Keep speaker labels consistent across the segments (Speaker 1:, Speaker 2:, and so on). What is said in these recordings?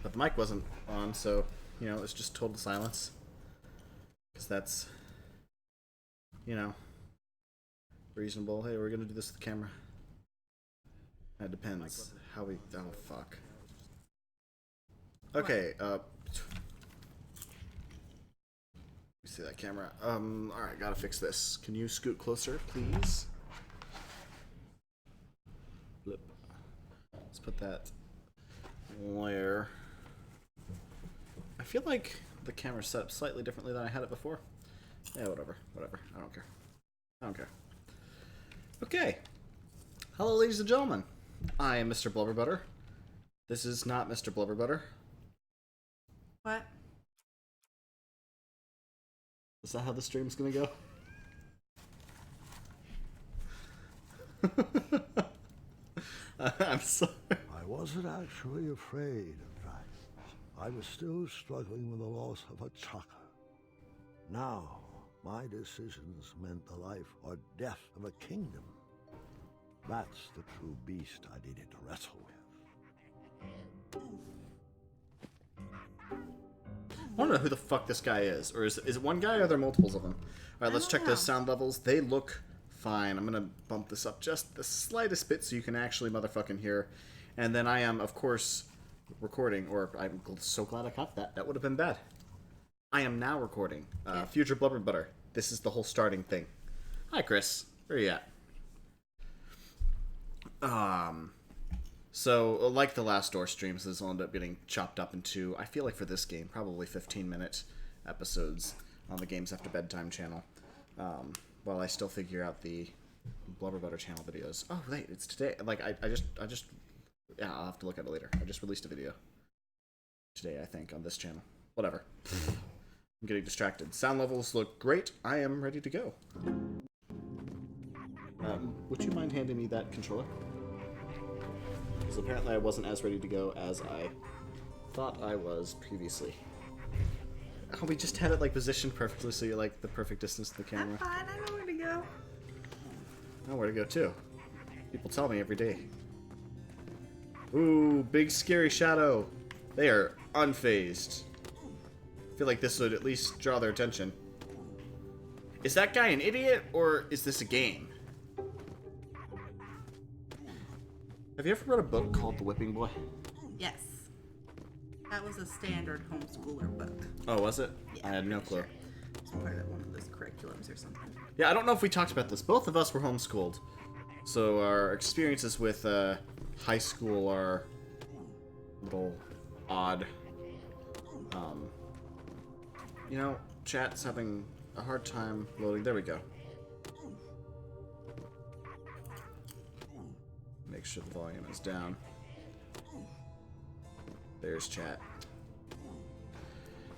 Speaker 1: but the mic wasn't on, so, you know, it's just total silence. Because that's, you know, reasonable. Hey, we're gonna do this with the camera. That depends how we. Oh fuck. Okay. You see that camera? All right. Gotta fix this. Can you scoot closer, please? Blip. Let's put that there. I feel like the camera's set up slightly differently than I had it before. Yeah, whatever. Whatever. I don't care. I don't care. Okay. Hello, ladies and gentlemen. I am Mr. Blubberbutter. This is not Mr. Blubberbutter.
Speaker 2: What?
Speaker 1: Is that how the stream's gonna go? I'm sorry.
Speaker 3: I wasn't actually afraid, in fact. I was still struggling with the loss of a chaka. Now, my decisions meant the life or death of a kingdom. That's the true beast I needed to wrestle with.
Speaker 1: I don't know who the fuck this guy is. Or is it one guy or are there multiples of them? Alright, let's check those sound levels. They look fine. I'm gonna bump this up just the slightest bit so you can actually motherfucking hear. And then I am, of course, recording. Or I'm so glad I caught that. That would have been bad. I am now recording. Future Blubberbutter. This is the whole starting thing. Hi, Chris. Where are you at? So, like the last door streams, this will end up getting chopped up into, I feel like for this game, probably 15-minute episodes on the Games After Bedtime channel. While I still figure out the Blubberbutter channel videos. Oh, wait, it's today. Like, I just, yeah, I'll have to look at it later. I just released a video today, I think, on this channel. Whatever. I'm getting distracted. Sound levels look great. I am ready to go. Would you mind handing me that controller? Because apparently I wasn't as ready to go as I thought I was previously. Oh, we just had it like positioned perfectly so you're like the perfect distance to the camera.
Speaker 2: I'm fine, I know where to go.
Speaker 1: I know where to go too. People tell me every day. Ooh, big scary shadow. They are unfazed. I feel like this would at least draw their attention. Is that guy an idiot or is this a game? Have you ever read a book called The Whipping Boy?
Speaker 2: Yes. That was a standard homeschooler book.
Speaker 1: Oh, was it?
Speaker 2: Yeah,
Speaker 1: I had no clue.
Speaker 2: sure. It's part of one of those curriculums or something.
Speaker 1: Yeah, I don't know if we talked about this. Both of us were homeschooled. So our experiences with high school are a little odd. You know, chat's having a hard time loading. There we go. Make sure the volume is down. There's chat.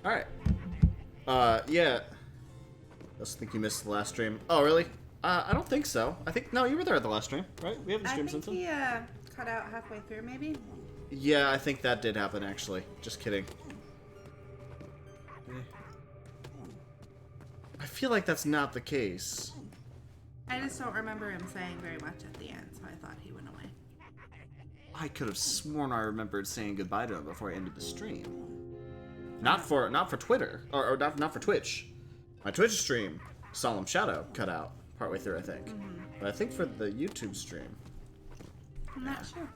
Speaker 1: Alright. Yeah. I think you missed the last stream. Oh, really? I don't think so. I think, no, you were there at the last stream, right? We haven't streamed since then?
Speaker 2: He cut out halfway through, maybe?
Speaker 1: Yeah, I think that did happen, actually. Just kidding. I feel like that's not the case.
Speaker 2: I just don't remember him saying very much at the end, so I thought he went away.
Speaker 1: I could have sworn I remembered saying goodbye to him before I ended the stream. Not for Twitter, or not for Twitch. My Twitch stream, Solemn Shadow, cut out partway through, I think. But I think for the YouTube stream,
Speaker 2: I'm not sure.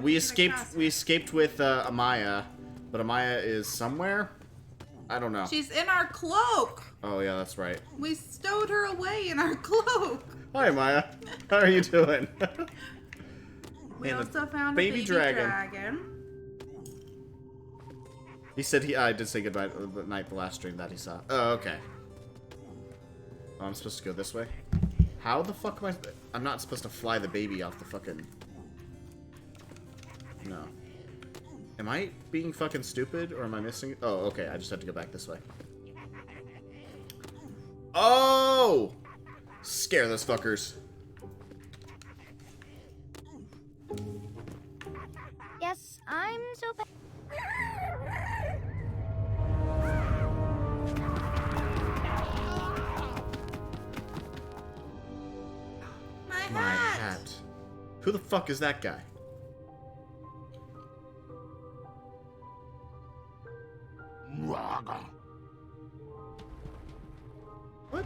Speaker 1: we escaped with Amaya, but Amaya is somewhere. I don't know.
Speaker 2: She's in our cloak!
Speaker 1: Oh yeah, that's right.
Speaker 2: We stowed her away in our cloak!
Speaker 1: Hi Maya, how are you doing?
Speaker 2: We
Speaker 1: And a
Speaker 2: also found
Speaker 1: baby
Speaker 2: a baby
Speaker 1: dragon.
Speaker 2: dragon.
Speaker 1: He said I did say goodbye the night the last stream that he saw. Oh, okay. Oh, I'm supposed to go this way? How the fuck am I... I'm not supposed to fly the baby off the fucking... No. Am I being fucking stupid, or am I missing... Oh, okay, I just have to go back this way. Oh! Scare those fuckers.
Speaker 4: Yes, I'm so bad.
Speaker 2: My hat!
Speaker 1: Who the fuck is that guy?
Speaker 5: Chugga.
Speaker 1: What?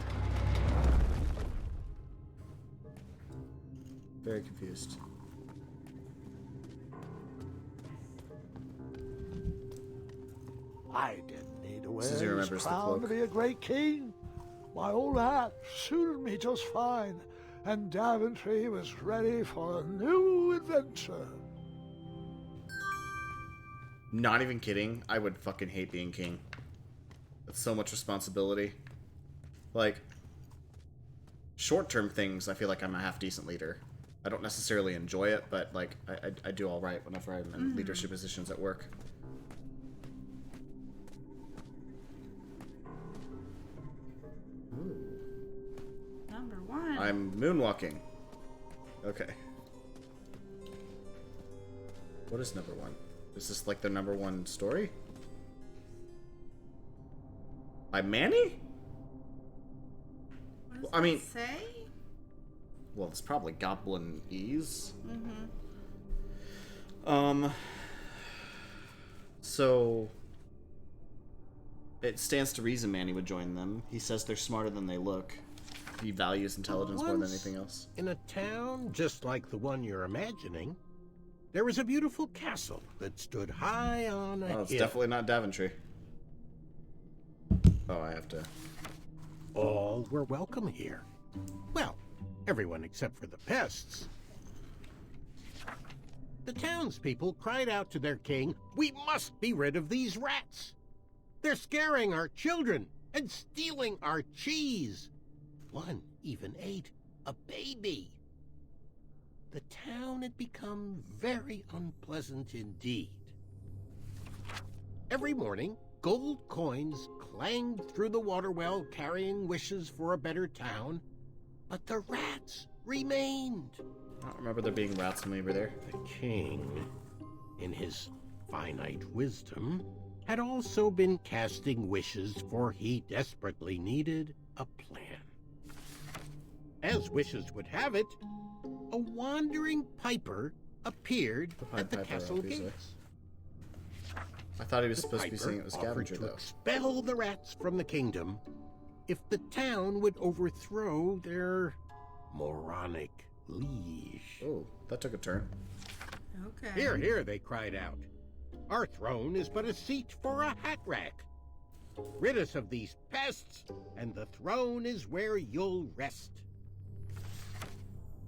Speaker 1: Very confused.
Speaker 3: I didn't need to wear
Speaker 1: Since he
Speaker 3: his
Speaker 1: remembers the
Speaker 3: crown to
Speaker 1: cloak.
Speaker 3: be a great king. My old hat suited me just fine, and Daventry was ready for a new adventure.
Speaker 1: Not even kidding. I would fucking hate being king. That's so much responsibility. Like, short-term things, I feel like I'm a half-decent leader. I don't necessarily enjoy it, but, like, I do all right whenever I'm in leadership positions at work.
Speaker 2: Number 1.
Speaker 1: I'm moonwalking. Okay. What is number 1? Is this, like, the number 1 story? By Manny?
Speaker 2: What does
Speaker 1: I mean-
Speaker 2: it say?
Speaker 1: Well, it's probably Goblin Ease.
Speaker 2: Mm-hmm.
Speaker 1: So it stands to reason Manny would join them. He says they're smarter than they look. He values intelligence more than
Speaker 5: Once
Speaker 1: anything else.
Speaker 5: In a town just like the one you're imagining, there was a beautiful castle that stood high on a
Speaker 1: Oh, it's
Speaker 5: hill.
Speaker 1: definitely not Daventry. Oh, I have to.
Speaker 5: All were welcome here. Well, everyone except for the pests. The townspeople cried out to their king, "We must be rid of these rats! They're scaring our children and stealing our cheese! One even ate a baby!" The town had become very unpleasant indeed. Every morning, gold coins clanged through the water well carrying wishes for a better town, but the rats remained.
Speaker 1: I don't remember there being rats when we were there.
Speaker 5: The king, in his finite wisdom, had also been casting wishes, for he desperately needed a plan. As wishes would have it, a wandering piper appeared
Speaker 1: Pied
Speaker 5: at the
Speaker 1: Piper,
Speaker 5: castle
Speaker 1: obviously.
Speaker 5: gates.
Speaker 1: I thought he was
Speaker 5: The
Speaker 1: supposed to be
Speaker 5: piper
Speaker 1: saying it was
Speaker 5: offered
Speaker 1: Scavenger,
Speaker 5: to
Speaker 1: though.
Speaker 5: expel the rats from the kingdom if the town would overthrow their moronic liege.
Speaker 1: Oh, that took a turn.
Speaker 2: Okay.
Speaker 5: "Here, here," they cried out. "Our throne is but a seat for a hat rack. Rid us of these pests, and the throne is where you'll rest."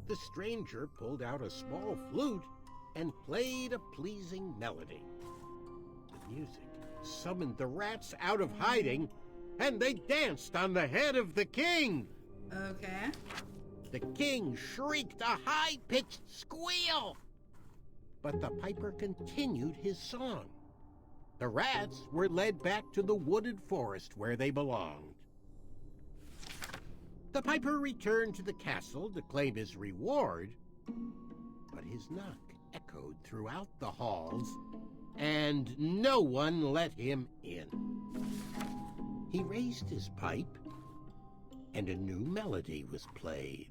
Speaker 5: The stranger pulled out a small flute and played a pleasing melody. The music summoned the rats out of hiding, and they danced on the head of the king.
Speaker 2: Okay.
Speaker 5: The king shrieked a high-pitched squeal, but the piper continued his song. The rats were led back to the wooded forest where they belonged. The piper returned to the castle to claim his reward, but his knock echoed throughout the halls, and no one let him in. He raised his pipe, and a new melody was played.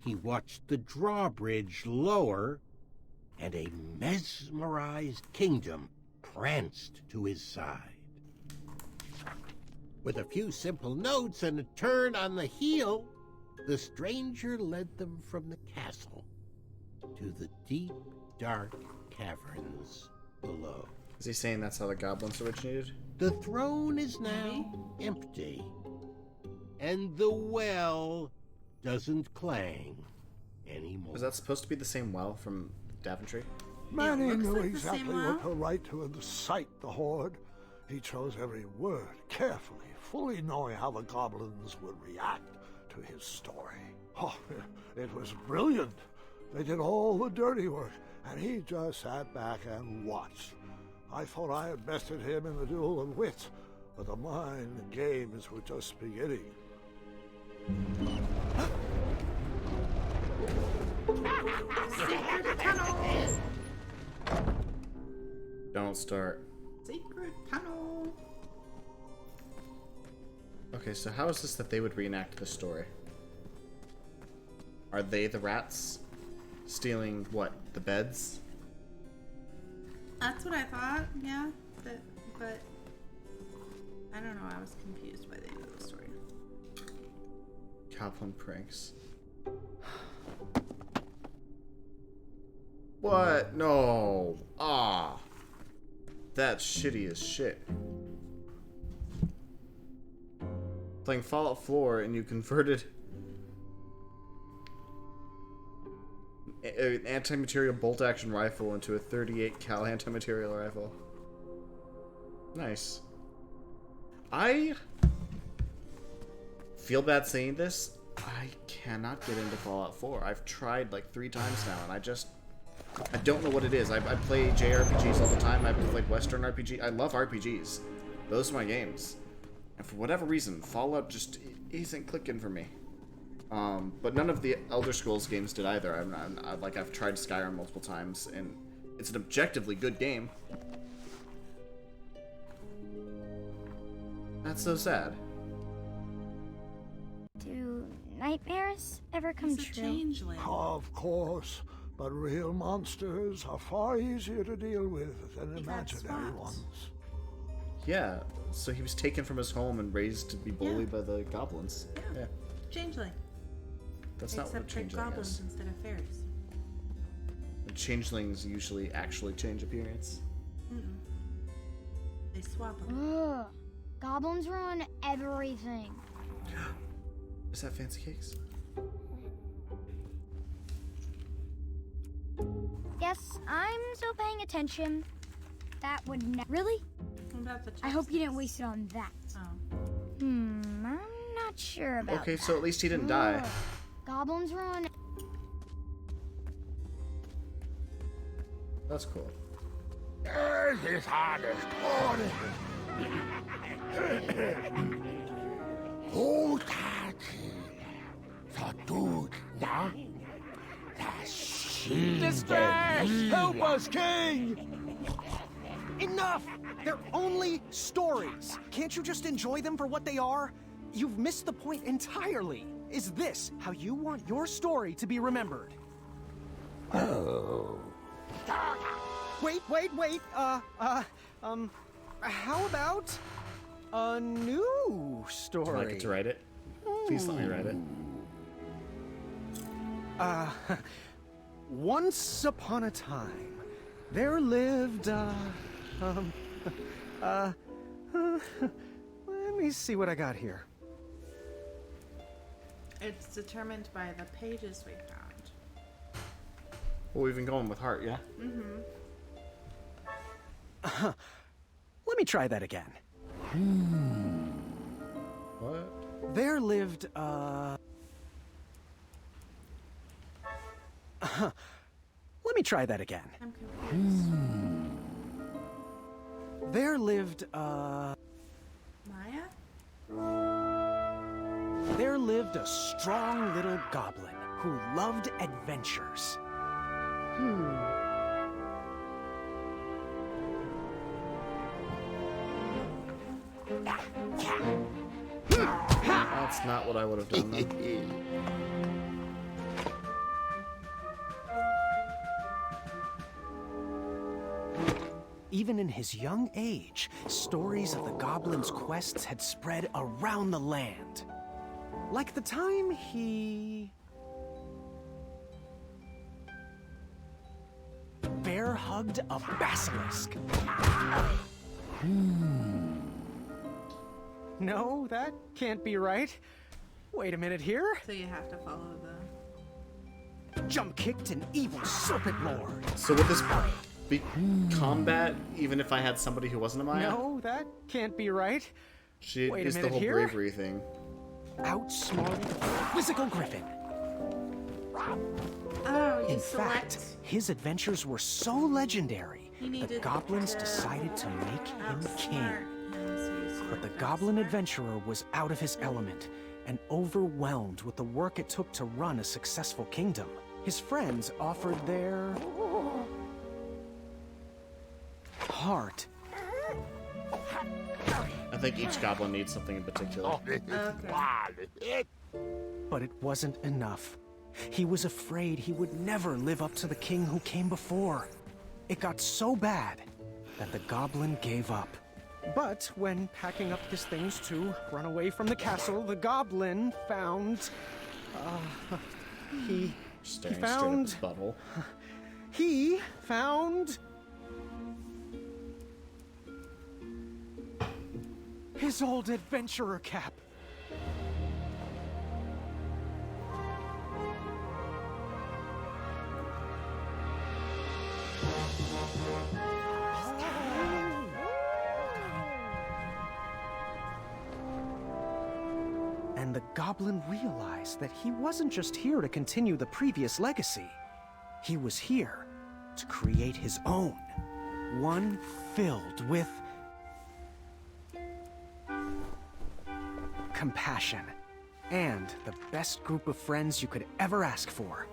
Speaker 5: He watched the drawbridge lower, and a mesmerized kingdom pranced to his side. With a few simple notes and a turn on the heel, the stranger led them from the castle to the deep, dark caverns below.
Speaker 1: Is he saying that's how the goblins originated?
Speaker 5: The throne is now empty, and the well doesn't clang anymore.
Speaker 1: Was that supposed to be the same well from Daventry?
Speaker 3: Manny
Speaker 2: looks
Speaker 3: knew
Speaker 2: like the
Speaker 3: exactly
Speaker 2: same
Speaker 3: what
Speaker 2: well.
Speaker 3: to write to incite the horde. He chose every word carefully, fully knowing how the goblins would react to his story. Oh, it was brilliant. They did all the dirty work, and he just sat back and watched. I thought I had bested him in the duel of wits, but the mind games were just beginning.
Speaker 2: Secret tunnel.
Speaker 1: Don't start.
Speaker 2: Secret tunnel.
Speaker 1: Okay, so how is this that they would reenact the story? Are they the rats? Stealing, what, the beds?
Speaker 2: That's what I thought. Yeah. But
Speaker 1: Goblin pranks. What? No. Ah. That's shitty as shit. Playing Fallout 4 and you converted an anti-material bolt-action rifle into a 38 cal anti-material rifle. Nice. I feel bad saying this. I cannot get into Fallout 4. I've tried like 3 times now, and I don't know what it is. I play JRPGs all the time. I've played Western RPG. I love RPGs. Those are my games. And for whatever reason, Fallout just isn't clicking for me. But none of the Elder Scrolls games did either. I've tried Skyrim multiple times, and it's an objectively good game. That's so sad.
Speaker 4: Do nightmares ever come
Speaker 2: He's a
Speaker 4: true?
Speaker 2: changeling.
Speaker 3: Of course, but real monsters are far easier to deal with than
Speaker 2: He got
Speaker 3: imaginary
Speaker 2: spots.
Speaker 3: ones.
Speaker 1: Yeah, so he was taken from his home and raised to be bullied by the goblins. Yeah.
Speaker 2: Changeling.
Speaker 1: That's not what a
Speaker 2: Except for
Speaker 1: changeling
Speaker 2: goblins
Speaker 1: is.
Speaker 2: instead of fairies.
Speaker 1: And changelings usually actually change appearance.
Speaker 2: They swap them.
Speaker 4: Ugh. Goblins ruin everything.
Speaker 1: Is that Fancy Cakes?
Speaker 4: Yes, I'm still paying attention. That would really?
Speaker 2: What about the
Speaker 4: I hope you didn't
Speaker 2: chopsticks?
Speaker 4: waste it on that.
Speaker 2: Oh.
Speaker 4: I'm not sure about
Speaker 1: Okay,
Speaker 4: that.
Speaker 1: so at least he didn't die.
Speaker 4: Ugh. Goblins ruin.
Speaker 1: That's cool.
Speaker 3: This hardest
Speaker 6: Dispatch! Help us, King! Enough! They're only stories. Can't you just enjoy them for what they are? You've missed the point entirely. Is this how you want your story to be remembered?
Speaker 3: Oh.
Speaker 6: Wait. How about a new story?
Speaker 1: Can I get to write it? Please let me write it.
Speaker 6: Once upon a time, there lived, let me see what I got here.
Speaker 2: It's determined by the pages we found.
Speaker 1: Well, we've been going with heart, yeah?
Speaker 6: Let me try that again.
Speaker 1: What?
Speaker 6: There lived, let me try that again.
Speaker 2: I'm confused.
Speaker 6: There lived,
Speaker 2: Maya?
Speaker 6: There lived a strong little goblin who loved adventures.
Speaker 1: That's not what I would have done, though.
Speaker 6: Even in his young age, stories of the goblin's quests had spread around the land. Like the time he bear hugged a basilisk. No, that can't be right. Wait a minute here.
Speaker 2: So you have to follow the...
Speaker 6: Jump kicked an evil serpent lord.
Speaker 1: So would this be combat, even if I had somebody who wasn't a Maya?
Speaker 6: No, that can't be right.
Speaker 1: She
Speaker 6: Wait a
Speaker 1: is the
Speaker 6: minute
Speaker 1: whole
Speaker 6: here.
Speaker 1: bravery thing.
Speaker 6: Outsmarted a quizzical griffin.
Speaker 2: Oh, you
Speaker 6: In
Speaker 2: select...
Speaker 6: fact, his adventures were so legendary,
Speaker 2: You
Speaker 6: the
Speaker 2: needed
Speaker 6: goblins
Speaker 2: to
Speaker 6: decided to make him king.
Speaker 2: outsmart him, so you
Speaker 6: But the
Speaker 2: select
Speaker 6: goblin
Speaker 2: outsmart.
Speaker 6: adventurer was out of his element and overwhelmed with the work it took to run a successful kingdom. His friends offered their heart.
Speaker 1: I think each goblin needs something in particular.
Speaker 2: Okay.
Speaker 6: But it wasn't enough. He was afraid he would never live up to the king who came before. It got so bad that the goblin gave up. But when packing up his things to run away from the castle, the goblin found... he
Speaker 1: Staring
Speaker 6: found...
Speaker 1: straight up his butthole.
Speaker 6: He found... his old adventurer cap. And the goblin realized that he wasn't just here to continue the previous legacy. He was here to create his own. One filled with compassion and the best group of friends you could ever ask for.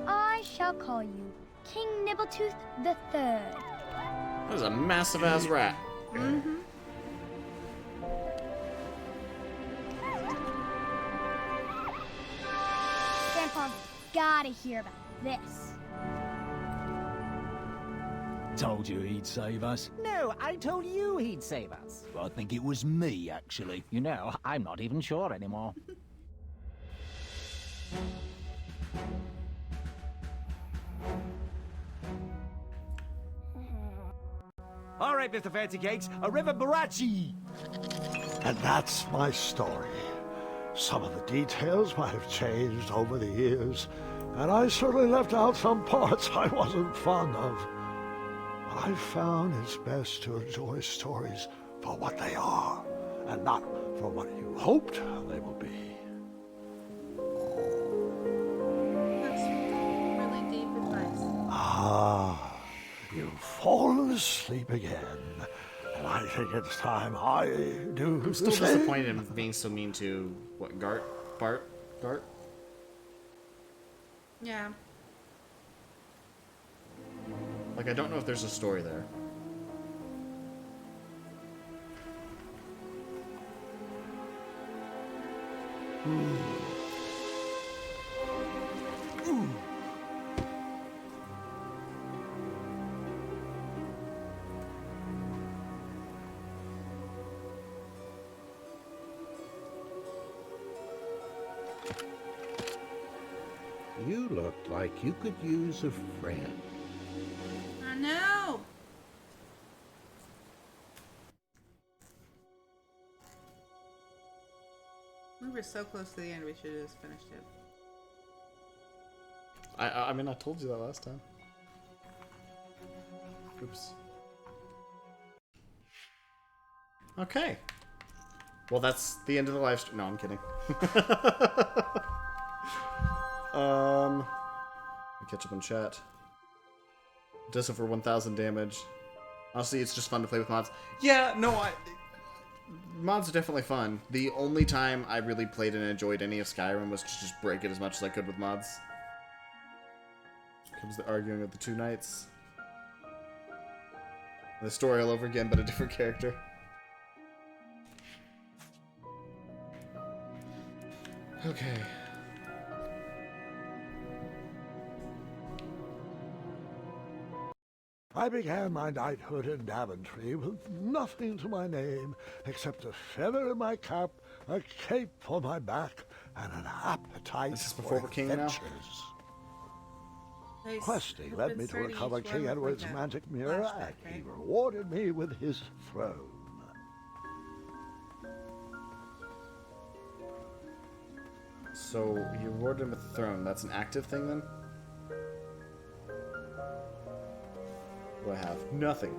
Speaker 4: I shall call you King Nibbletooth the Third.
Speaker 1: That was a massive ass rat.
Speaker 4: Grandpa's gotta hear about this.
Speaker 7: Told you he'd save us.
Speaker 8: No, I told you he'd save us.
Speaker 7: I think it was me, actually.
Speaker 8: You know, I'm not even sure anymore.
Speaker 7: All right, Mr. Fancy Cakes, a river barachi!
Speaker 3: And that's my story. Some of the details might have changed over the years, and I certainly left out some parts I wasn't fond of. But I found it's best to enjoy stories for what they are, and not for what you hoped they would be.
Speaker 2: That's really deep advice.
Speaker 3: Ah, you've fallen asleep again, and I think it's time I do
Speaker 1: I'm still
Speaker 3: the same.
Speaker 1: disappointed in being so mean to, what, Gart? Gart?
Speaker 2: Yeah.
Speaker 1: Like, I don't know if there's a story there.
Speaker 5: You look like you could use a friend.
Speaker 2: Oh no! We were so close to the end, we should have just finished it.
Speaker 1: I mean, I told you that last time. Oops. Okay. Well, that's the end of the live stream. No, I'm kidding. Catch up on chat. Does over 1,000 damage. Honestly, it's just fun to play with mods. Yeah, no, mods are definitely fun. The only time I really played and enjoyed any of Skyrim was to just break it as much as I could with mods. Comes the arguing of the two knights. The story all over again, but a different character. Okay.
Speaker 3: I began my knighthood in Daventry with nothing to my name except a feather in my cap, a cape for my back, and an appetite
Speaker 1: This is before
Speaker 3: for
Speaker 1: we're king now?
Speaker 3: adventures.
Speaker 2: Nice.
Speaker 3: Questing
Speaker 2: Hope
Speaker 3: led
Speaker 2: it's
Speaker 3: me to
Speaker 2: 30
Speaker 3: recover
Speaker 2: each
Speaker 3: King
Speaker 2: one
Speaker 3: Edward's
Speaker 2: like a
Speaker 3: magic mirror,
Speaker 2: flashback,
Speaker 3: and he
Speaker 2: right?
Speaker 3: rewarded me with his throne.
Speaker 1: So, you rewarded him with the throne. That's an active thing, then? What do I have? Nothing.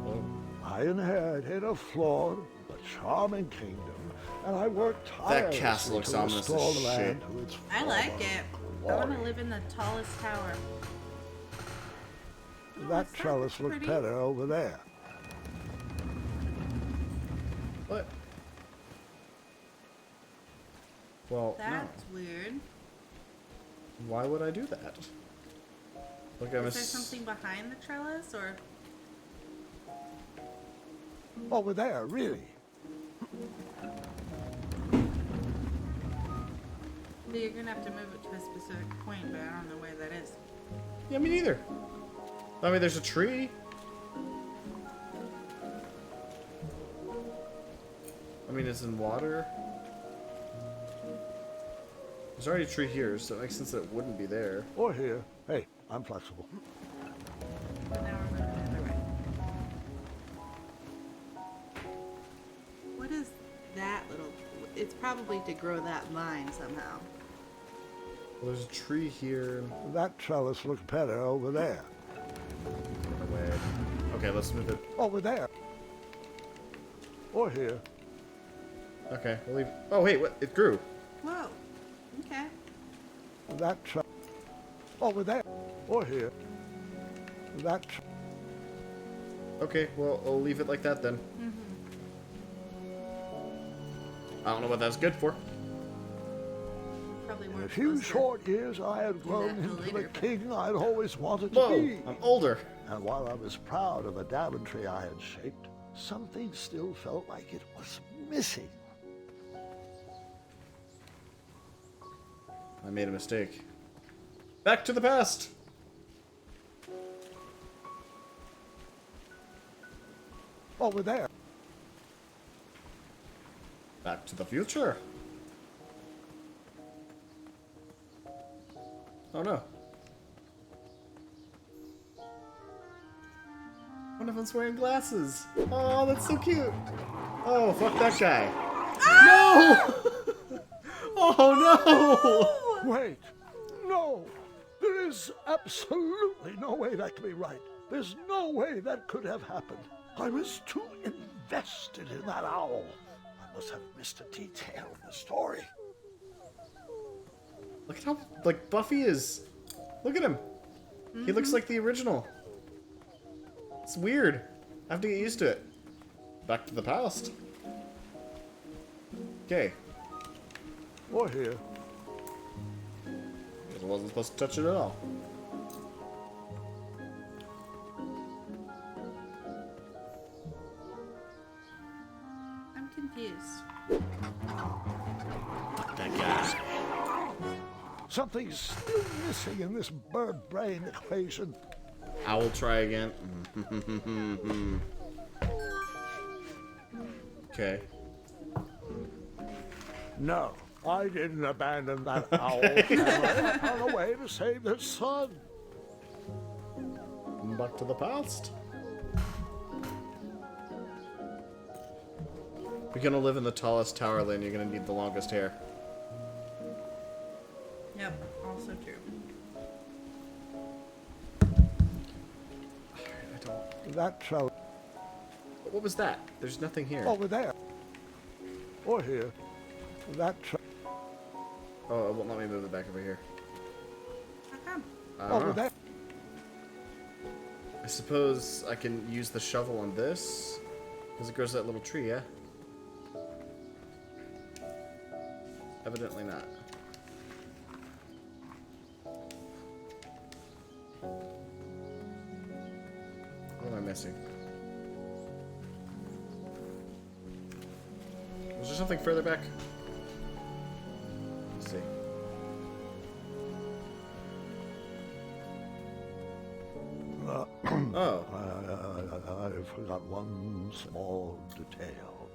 Speaker 1: Oh.
Speaker 3: I inherited a flawed but charming kingdom, and I worked tirelessly
Speaker 1: castle looks
Speaker 3: to
Speaker 1: ominous
Speaker 3: restore
Speaker 1: as
Speaker 3: the
Speaker 1: shit.
Speaker 3: land to its
Speaker 2: I like
Speaker 3: former
Speaker 2: it. I want to
Speaker 3: glory.
Speaker 2: live in the tallest tower.
Speaker 3: That
Speaker 2: that's
Speaker 3: trellis looked
Speaker 2: pretty.
Speaker 3: better over there.
Speaker 1: What? Well,
Speaker 2: That's weird.
Speaker 1: no. Why would I do that? Look, I'm
Speaker 2: Is there something behind the trellis, or
Speaker 3: Over there, really.
Speaker 2: you're gonna have to move it to a specific point, but I don't know where that is.
Speaker 1: Yeah, me neither. I mean, there's a tree. I mean, it's in water. There's already a tree here, so it makes sense that it wouldn't be there.
Speaker 3: Or here. Hey, I'm flexible.
Speaker 2: But now we're moving the other way. What is that little? It's probably to grow that vine somehow.
Speaker 1: Well, there's a tree here.
Speaker 3: That trellis looks better over there.
Speaker 1: Get away. Okay, let's move it.
Speaker 3: Over there. Or here.
Speaker 1: Okay, we'll leave. Oh, wait, what? It grew.
Speaker 2: Whoa. Okay.
Speaker 3: That over there. Or here. That
Speaker 1: Okay, well, I'll leave it like that then. I don't know what that's good for.
Speaker 2: Probably
Speaker 3: In
Speaker 2: weren't
Speaker 3: a few
Speaker 2: supposed to
Speaker 3: short years, I had grown
Speaker 2: that till
Speaker 3: into the
Speaker 2: later, but-
Speaker 3: king I'd always wanted to
Speaker 1: Whoa,
Speaker 3: be.
Speaker 1: I'm older.
Speaker 3: And while I was proud of the Daventry I had shaped, something still felt like it was missing.
Speaker 1: I made a mistake. Back to the past.
Speaker 3: Over there.
Speaker 1: Back to the future. Oh no. One of them's wearing glasses. Oh, that's so cute. Oh, fuck that guy. No! Oh no!
Speaker 3: Wait. No. There is absolutely no way that could be right. There's no way that could have happened. I was too invested in that owl. I must have missed a detail in the story.
Speaker 1: Look at how, like, Buffy is. Look at him. He looks like the original. It's weird. I have to get used to it. Back to the past. Okay.
Speaker 3: Or here.
Speaker 1: I wasn't supposed to touch it at all.
Speaker 2: I'm confused.
Speaker 1: That guy.
Speaker 3: Something's still missing in this bird brain equation.
Speaker 1: I will try again. Okay.
Speaker 3: No, I didn't abandon that owl family on a way to save their son.
Speaker 1: Back to the past. If you're gonna live in the tallest tower, Lynn, you're gonna need the longest hair.
Speaker 2: Yep. Also true.
Speaker 1: I don't.
Speaker 3: That trout
Speaker 1: What was that? There's nothing here.
Speaker 3: over there. Or here. That trout
Speaker 1: Oh, it won't let me move it back over here.
Speaker 2: How come?
Speaker 1: I don't
Speaker 3: over
Speaker 1: know.
Speaker 3: there.
Speaker 1: I suppose I can use the shovel on this, because it grows that little tree, yeah? Evidently not. What am I missing? Was there something further back? Let's see. Oh.
Speaker 3: I forgot one small detail.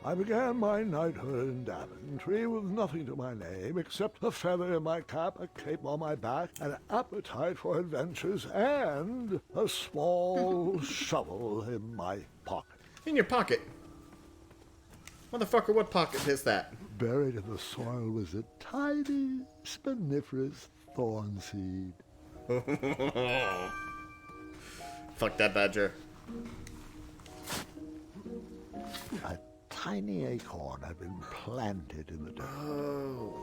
Speaker 3: I began my knighthood in Daventry with nothing to my name except a feather in my cap, a cape on my back, an appetite for adventures, and a small shovel in my pocket.
Speaker 1: In your pocket. Motherfucker, what pocket is that?
Speaker 3: Buried in the soil was a tiny, spiniferous thorn seed.
Speaker 1: Fuck that badger.
Speaker 3: A tiny acorn had been planted in the dirt.
Speaker 1: Oh.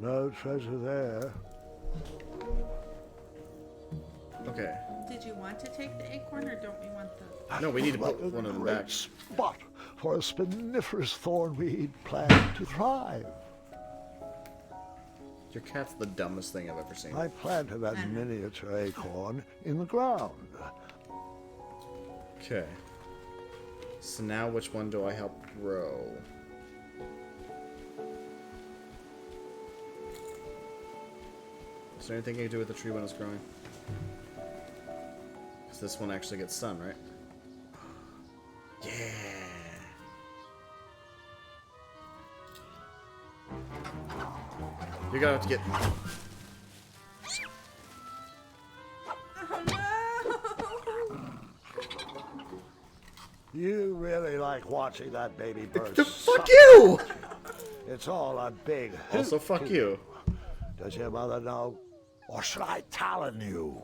Speaker 3: No treasure there.
Speaker 1: Okay.
Speaker 2: Did did you want to take the acorn or don't we want the...
Speaker 1: No, we need to
Speaker 3: What
Speaker 1: put
Speaker 3: a
Speaker 1: one of them
Speaker 3: great
Speaker 1: back.
Speaker 3: spot for a spiniferous thornweed plant to thrive.
Speaker 1: Your cat's the dumbest thing I've ever seen.
Speaker 3: I planted that miniature acorn in the ground.
Speaker 1: Okay. So now which one do I help grow? Is there anything I can do with the tree when it's growing? Because this one actually gets sun, right? Yeah! You're gonna have to get...
Speaker 2: Oh no!
Speaker 3: You really like watching that baby bird.
Speaker 1: Fuck
Speaker 3: suck.
Speaker 1: you!
Speaker 3: It's all a big
Speaker 1: Also,
Speaker 3: hoot
Speaker 1: fuck
Speaker 3: to
Speaker 1: you.
Speaker 3: Does your mother know? Or should I talon you?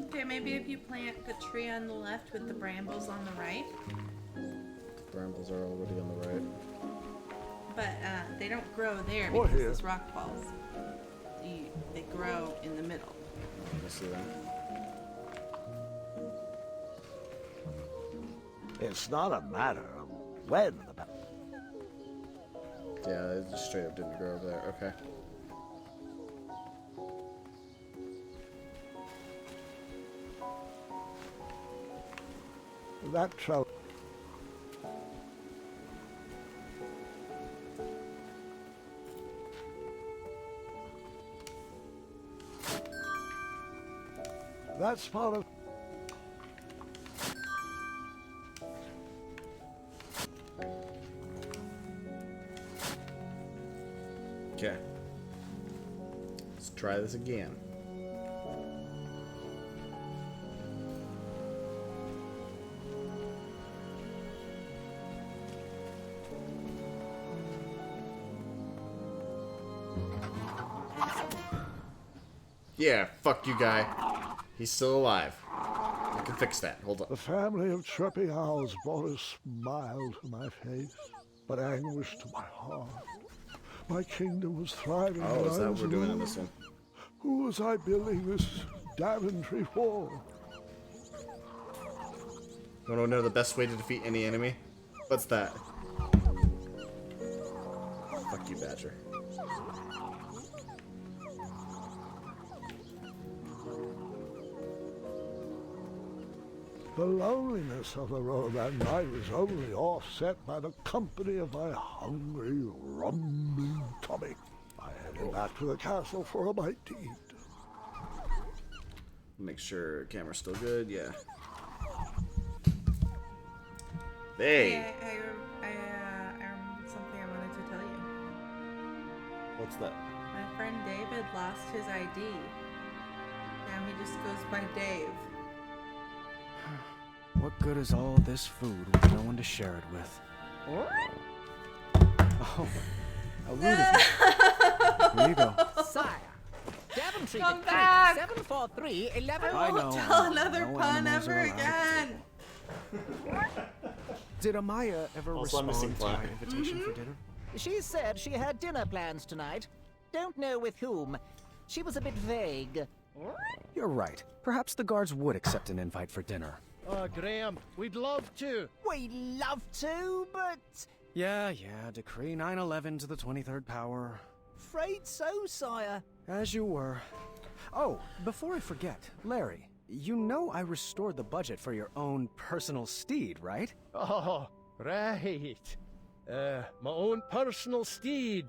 Speaker 2: Okay, maybe if you plant the tree on the left with the brambles on the right.
Speaker 1: The brambles are already on the right.
Speaker 2: But they don't grow there
Speaker 3: Or
Speaker 2: because
Speaker 3: here.
Speaker 2: it's rock balls. They grow in the middle.
Speaker 1: I see them.
Speaker 3: It's not a matter of when the
Speaker 1: Yeah, it just straight up didn't grow over there. Okay.
Speaker 3: that trout. That spot of
Speaker 1: Okay. Let's try this again. Yeah, fuck you, guy. He's still alive. I can fix that. Hold
Speaker 3: the
Speaker 1: on.
Speaker 3: family of chirping owls brought a smile to my face, but anguish to my heart. My kingdom was thriving.
Speaker 1: Oh,
Speaker 3: and
Speaker 1: is
Speaker 3: I
Speaker 1: that what
Speaker 3: was
Speaker 1: we're doing in
Speaker 3: alone.
Speaker 1: this one?
Speaker 3: Who was I building this Daventry for?
Speaker 1: You want to know the best way to defeat any enemy? What's that? Fuck you, Badger.
Speaker 3: The loneliness of the road that night was only offset by the company of my hungry, rumbling tummy. I headed back to the castle for a bite to eat.
Speaker 1: Make sure camera's still good. Yeah. Hey.
Speaker 2: Hey, I remembered something I wanted to tell you.
Speaker 1: What's that?
Speaker 2: My friend David lost his ID. Now he just goes by Dave.
Speaker 6: What good is all this food with no one to share it with? Oh, how rude of me. Here you go.
Speaker 8: Sire, Daventry
Speaker 2: Come
Speaker 8: Decree
Speaker 2: back!
Speaker 8: 74311.
Speaker 2: I won't
Speaker 6: know,
Speaker 2: tell
Speaker 6: I know.
Speaker 2: another
Speaker 6: No
Speaker 2: pun
Speaker 6: animals
Speaker 2: ever
Speaker 6: are allowed.
Speaker 2: again.
Speaker 6: Did Amaya ever
Speaker 1: Also, I'm missing
Speaker 6: respond to my
Speaker 1: Clyde.
Speaker 6: invitation for dinner?
Speaker 8: She said she had dinner plans tonight. Don't know with whom. She was a bit vague.
Speaker 6: You're right. Perhaps the guards would accept an invite for dinner.
Speaker 5: Graham, we'd love to.
Speaker 8: We'd love to, but...
Speaker 6: Yeah, Decree 911 to the 23rd power.
Speaker 8: Afraid so, sire.
Speaker 6: As you were. Oh, before I forget, Larry, you know I restored the budget for your own personal steed, right?
Speaker 5: Oh, right. My own personal steed.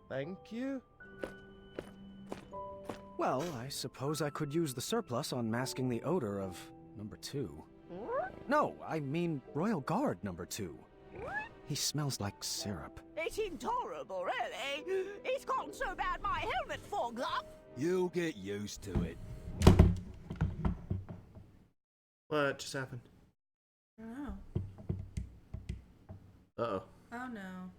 Speaker 5: Thank you.
Speaker 6: Well, I suppose I could use the surplus on masking the odor of number 2. No, I mean Royal Guard number 2. He smells like syrup.
Speaker 9: It's intolerable, really. It's gotten so bad my helmet fogs up.
Speaker 7: You'll get used to it.
Speaker 1: What just happened?
Speaker 2: I don't know.
Speaker 1: Uh-oh.
Speaker 2: Oh no.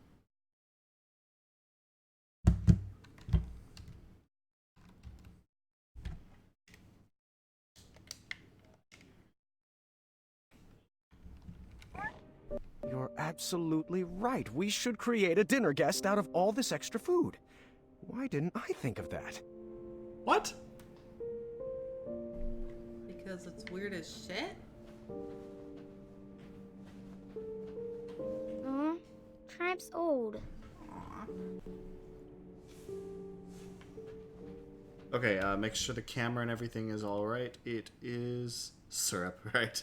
Speaker 6: You're at absolutely right. We should create a dinner guest out of all this extra food. Why didn't I think of that?
Speaker 1: What?
Speaker 2: Because it's weird as shit?
Speaker 4: Tribe's old.
Speaker 2: Aw.
Speaker 1: Okay, make sure the camera and everything is all right. It is syrup, right?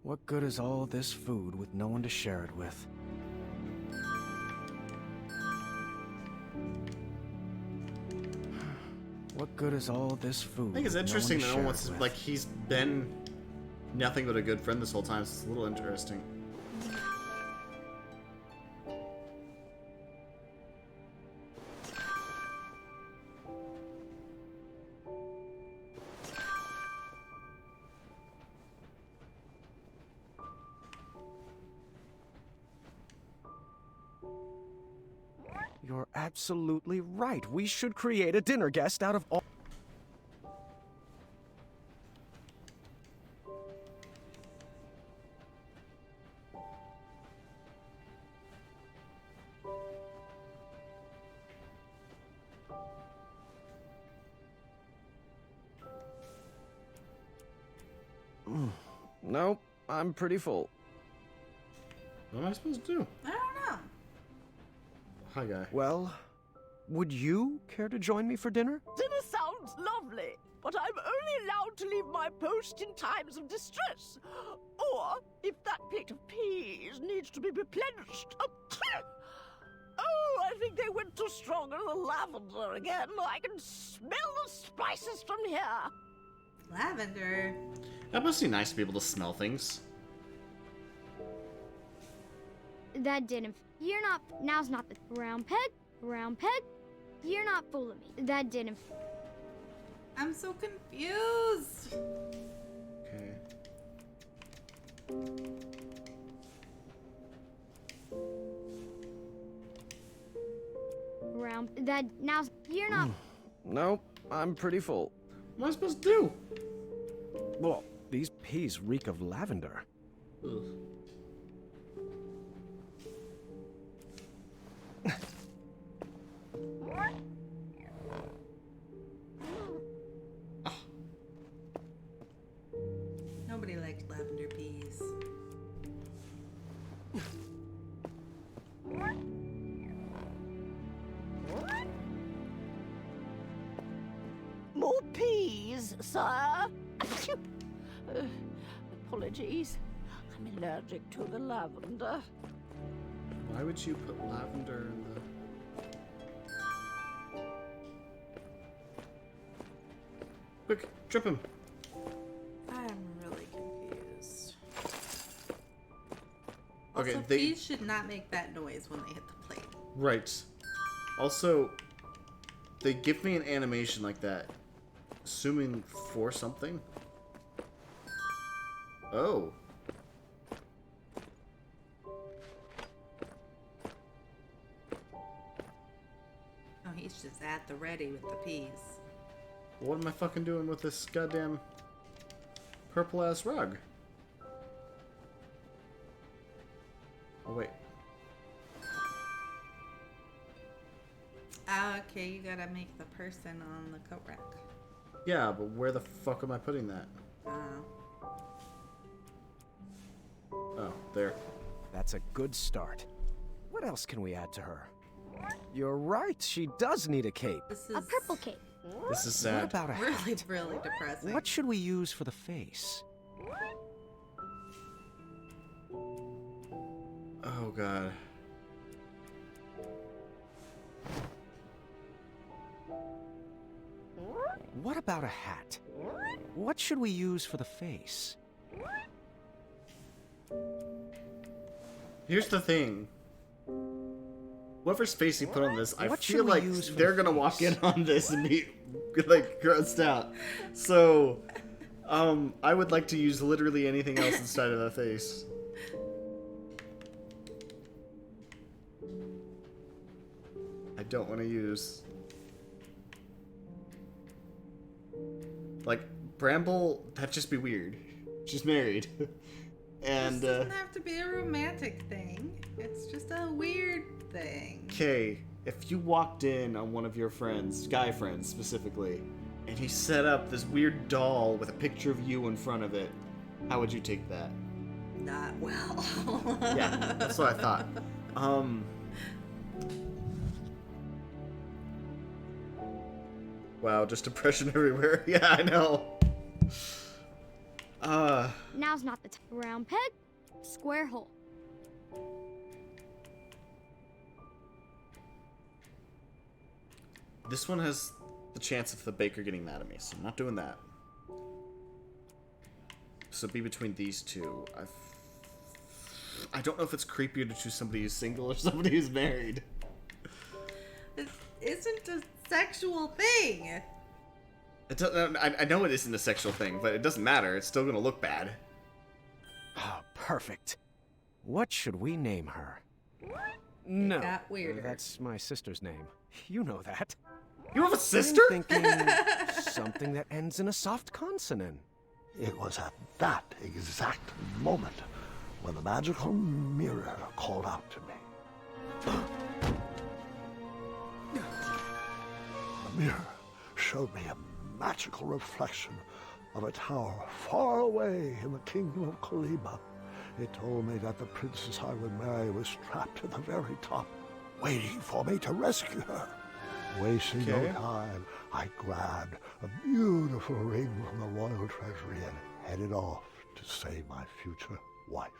Speaker 6: What good is all this food with no one to share it with? What good is all this food?
Speaker 1: I think it's interesting that no one wants to, like, he's been nothing but a good friend this whole time, so it's a little interesting.
Speaker 6: You're absolutely right. We should create a dinner guest out of all... Nope, I'm pretty full.
Speaker 1: What am I supposed to do?
Speaker 2: I don't know.
Speaker 1: Hi, guy.
Speaker 6: Well, would you care to join me for dinner?
Speaker 9: Dinner sounds lovely, but I'm only allowed to leave my post in times of distress. Or if that plate of peas needs to be replenished. Oh, I think they went too strong on the lavender again. I can smell the spices from here.
Speaker 2: Lavender.
Speaker 1: That must be nice to be able to smell things.
Speaker 4: That didn't. You're not. Now's not the round peg. Round peg. You're not fooling me. That didn't.
Speaker 2: I'm so confused.
Speaker 1: Okay.
Speaker 4: Round. That now's. You're not.
Speaker 6: Nope, I'm pretty full.
Speaker 1: What am I supposed to do?
Speaker 6: Well, these peas reek of lavender.
Speaker 1: Ugh.
Speaker 2: Nobody likes lavender peas.
Speaker 9: More peas, sir. Apologies. I'm allergic to the lavender.
Speaker 1: Why would you put lavender in the... Quick, trip him.
Speaker 2: I'm really confused.
Speaker 1: Okay,
Speaker 2: Also, peas should not make that noise when they hit the plate.
Speaker 1: Right. Also, they give me an animation like that, assuming for something. Oh.
Speaker 2: Oh, he's just at the ready with the peas.
Speaker 1: What am I fucking doing with this goddamn purple-ass rug? Oh, wait.
Speaker 2: Okay, you gotta make the person on the coat rack.
Speaker 1: Yeah, but where the fuck am I putting that? Oh, there.
Speaker 6: That's a good start. What else can we add to her? You're right, she does need a cape.
Speaker 2: This is
Speaker 4: A purple cape.
Speaker 1: This is
Speaker 6: What
Speaker 1: sad.
Speaker 6: about a
Speaker 2: really,
Speaker 6: hat?
Speaker 2: really depressing.
Speaker 6: What should we use for the face?
Speaker 1: Oh, God.
Speaker 6: What about a hat? What should we use for the face?
Speaker 1: Here's the thing. Whoever's face you put on this, I
Speaker 6: What
Speaker 1: feel
Speaker 6: should we
Speaker 1: like
Speaker 6: use for
Speaker 1: they're
Speaker 6: the
Speaker 1: gonna walk
Speaker 6: face?
Speaker 1: in on this and be, like, grossed out. So, I would like to use literally anything else inside of that face. I don't want to use. Like, Bramble, that'd just be weird. She's married. And,
Speaker 2: This doesn't have to be a romantic thing. It's just a weird thing.
Speaker 1: Okay, if you walked in on one of your friends, guy friends specifically, and he set up this weird doll with a picture of you in front of it, how would you take that?
Speaker 2: Not well.
Speaker 1: Yeah, that's what I thought. Wow, just depression everywhere. Yeah, I know.
Speaker 4: Now's not the time. Round peg, square hole.
Speaker 1: This one has the chance of the baker getting mad at me, so I'm not doing that. So be between these two. I don't know if it's creepier to choose somebody who's single or somebody who's married.
Speaker 2: It isn't a sexual thing.
Speaker 1: I know it isn't a sexual thing, but it doesn't matter. It's still gonna look bad.
Speaker 6: Oh, perfect. What should we name her?
Speaker 2: No, got weirder.
Speaker 6: That's my sister's name. You know that.
Speaker 1: You have a sister?
Speaker 6: I'm thinking something that ends in a soft consonant.
Speaker 3: It was at that exact moment when the magical mirror called out to me. The mirror showed me a magical reflection of a tower far away in the kingdom of Koliba. It told me that the princess I would marry was trapped at the very top, waiting for me to rescue her. Wasting no time, I grabbed a beautiful ring from the royal treasury and headed off to save my future wife.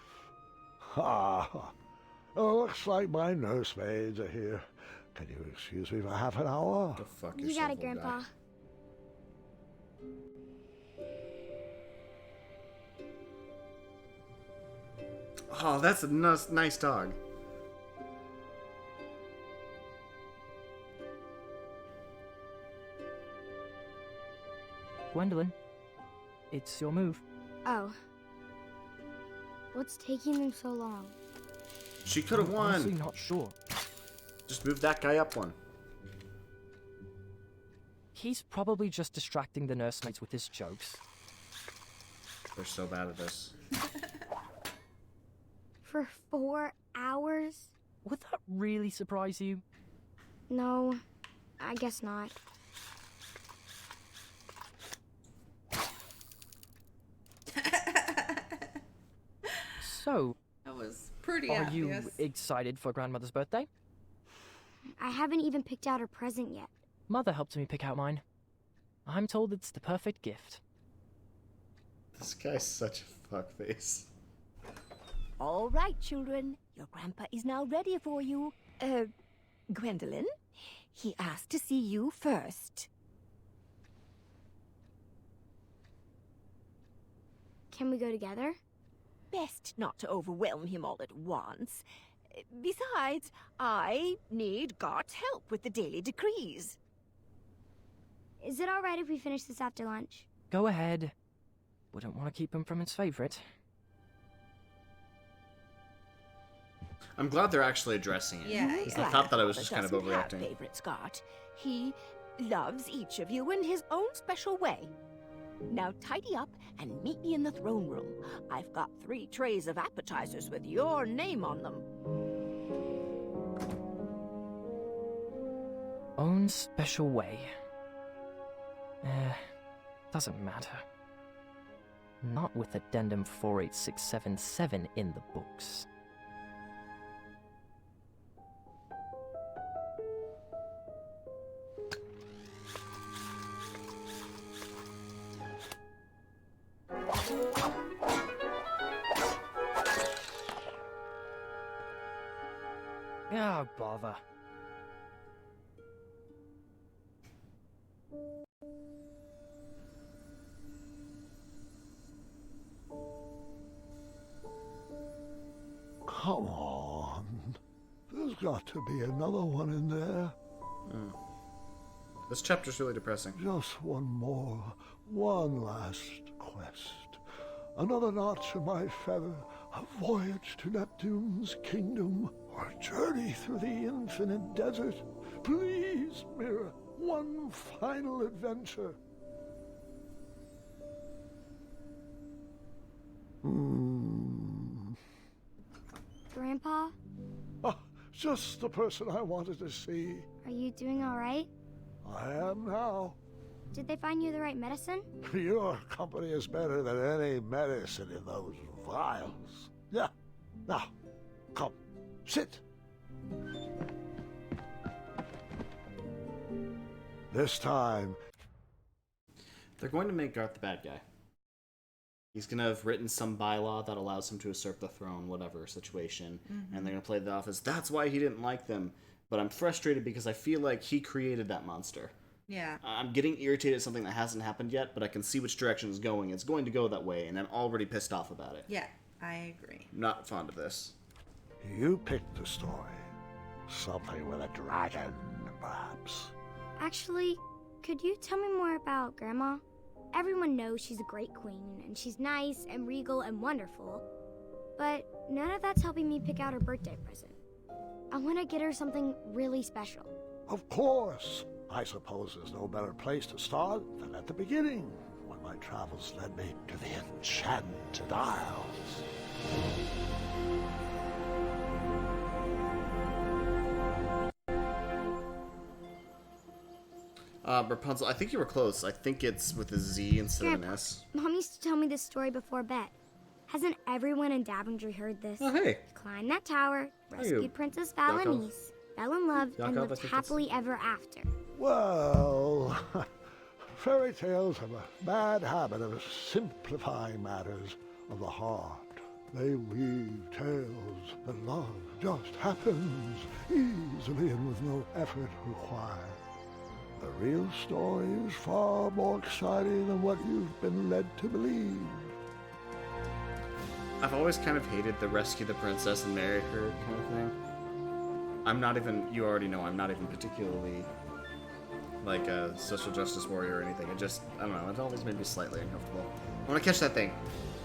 Speaker 3: Ha! Looks like my nursemaids are here. Can you excuse me for half an hour?
Speaker 1: The fuck
Speaker 4: You got it, Grandpa.
Speaker 1: Guy. Oh, that's a nice dog.
Speaker 10: Gwendolyn, it's your move.
Speaker 4: Oh. What's taking them so long?
Speaker 1: She could have
Speaker 10: I'm
Speaker 1: won.
Speaker 10: honestly not sure.
Speaker 1: Just move that guy up one.
Speaker 10: He's probably just distracting the nursemaids with his jokes.
Speaker 1: They're so bad at this.
Speaker 4: For 4 hours?
Speaker 10: Would that really surprise you?
Speaker 4: No, I guess not.
Speaker 10: So,
Speaker 2: That was pretty
Speaker 10: are
Speaker 2: obvious.
Speaker 10: you excited for Grandmother's birthday?
Speaker 4: I haven't even picked out her present yet.
Speaker 10: Mother helped me pick out mine. I'm told it's the perfect gift.
Speaker 1: This guy's such a fuckface.
Speaker 9: All right, children. Your grandpa is now ready for you. Gwendolyn? He asked to see you first.
Speaker 4: Can we go together?
Speaker 9: Best not to overwhelm him all at once. Besides, I need God's help with the daily decrees.
Speaker 4: Is it alright if we finish this after lunch?
Speaker 10: Go ahead. Wouldn't want to keep him from his favorite.
Speaker 1: I'm glad they're actually addressing it.
Speaker 2: Yeah,
Speaker 1: I thought that I was just kind of
Speaker 9: Doesn't have
Speaker 1: overacting.
Speaker 9: favorite, Scott. He loves each of you in his own special way. Now tidy up and meet me in the throne room. I've got 3 trays of appetizers with your name on them.
Speaker 10: Own special way. Doesn't matter. Not with Addendum 48677 in the books. Ah, bother.
Speaker 3: Come on. There's got to be another one in there.
Speaker 1: This chapter's really depressing.
Speaker 3: Just one more. One last quest. Another notch in my feather. A voyage to Neptune's kingdom or journey through the infinite desert. Please, Mira, one final adventure.
Speaker 4: Grandpa,
Speaker 3: Ah, just the person I wanted to see.
Speaker 4: are you doing all right?
Speaker 3: I am now.
Speaker 4: Did they find you the right medicine?
Speaker 3: Your company is better than any medicine in those vials. Yeah. Now, come, sit. This time,
Speaker 1: They're going to make Garth the bad guy. He's going to have written some bylaw that allows him to usurp the throne, whatever situation, and they're going to play that off as, that's why he didn't like them. But I'm frustrated because I feel like he created that monster.
Speaker 2: Yeah.
Speaker 1: I'm getting irritated at something that hasn't happened yet, but I can see which direction it's going. It's going to go that way, and I'm already pissed off about it.
Speaker 2: Yeah, I agree.
Speaker 1: Not fond of this.
Speaker 3: you picked the story. Something with a dragon, perhaps.
Speaker 4: Actually, could you tell me more about Grandma? Everyone knows she's a great queen, and she's nice and regal and wonderful. But none of that's helping me pick out her birthday present. I want to get her something really special.
Speaker 3: Of course. I suppose there's no better place to start than at the beginning, when my travels led me to the Enchanted Isles.
Speaker 1: Rapunzel, I think you were close. I think it's with a Z instead of an
Speaker 4: Grandpa,
Speaker 1: S.
Speaker 4: Mom used to tell me this story before bed. Hasn't everyone in Daventry heard this?
Speaker 1: Oh, hey.
Speaker 4: Climbed that tower,
Speaker 1: you?
Speaker 4: rescued Princess
Speaker 1: Yakov?
Speaker 4: Valenice, fell in love, and
Speaker 1: Yakov, I
Speaker 4: lived
Speaker 1: think that's-
Speaker 4: happily ever after.
Speaker 3: Well, fairy tales have a bad habit of simplifying matters of the heart. They weave tales that love just happens easily and with no effort required. The real story is far more exciting than what you've been led to believe.
Speaker 1: I've always kind of hated the rescue the princess and marry her kind of thing. I'm not even, you already know, I'm not even particularly like a social justice warrior or anything. It just, I don't know, it always made me slightly uncomfortable. I want to catch that thing.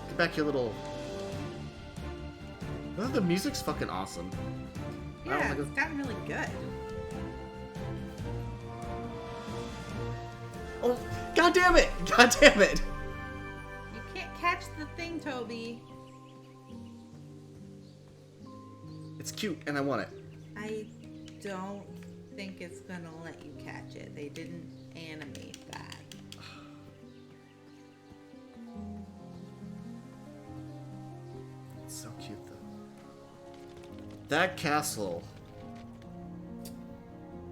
Speaker 1: Get back, you little... Oh, the music's fucking awesome. I don't
Speaker 2: Yeah,
Speaker 1: think
Speaker 2: it's gotten really good.
Speaker 1: Oh, god damn it! God damn it!
Speaker 2: You can't catch the thing, Toby.
Speaker 1: It's cute, and I want it.
Speaker 2: I don't think it's gonna let you catch it. They didn't animate that.
Speaker 1: It's so cute, though. That castle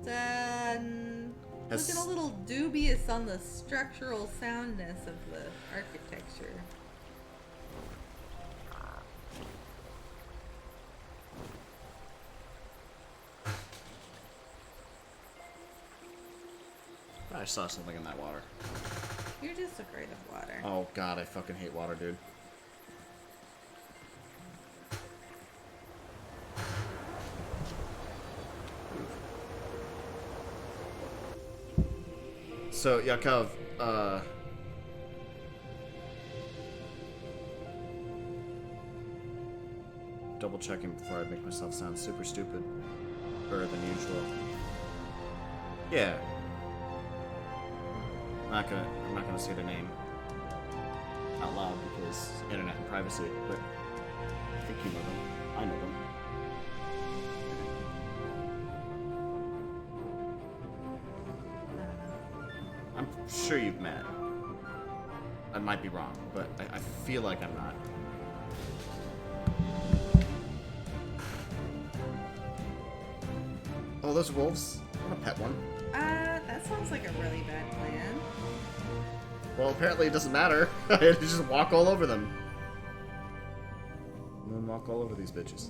Speaker 1: has...
Speaker 2: Looking a little dubious on the structural soundness of the architecture.
Speaker 1: I saw something in that water.
Speaker 2: You're just afraid of water.
Speaker 1: Oh god, I fucking hate water, dude. So, Yakov, double checking before I make myself sound super stupid. Or than usual. Yeah. I'm not gonna say the name out loud because internet and privacy, but I think you know them. I know them. I'm sure you've met. I might be wrong, but I feel like I'm not. Oh, those wolves? I want to pet one.
Speaker 2: That sounds like a really bad plan.
Speaker 1: Well, apparently it doesn't matter. I had to just walk all over them. And then walk all over these bitches.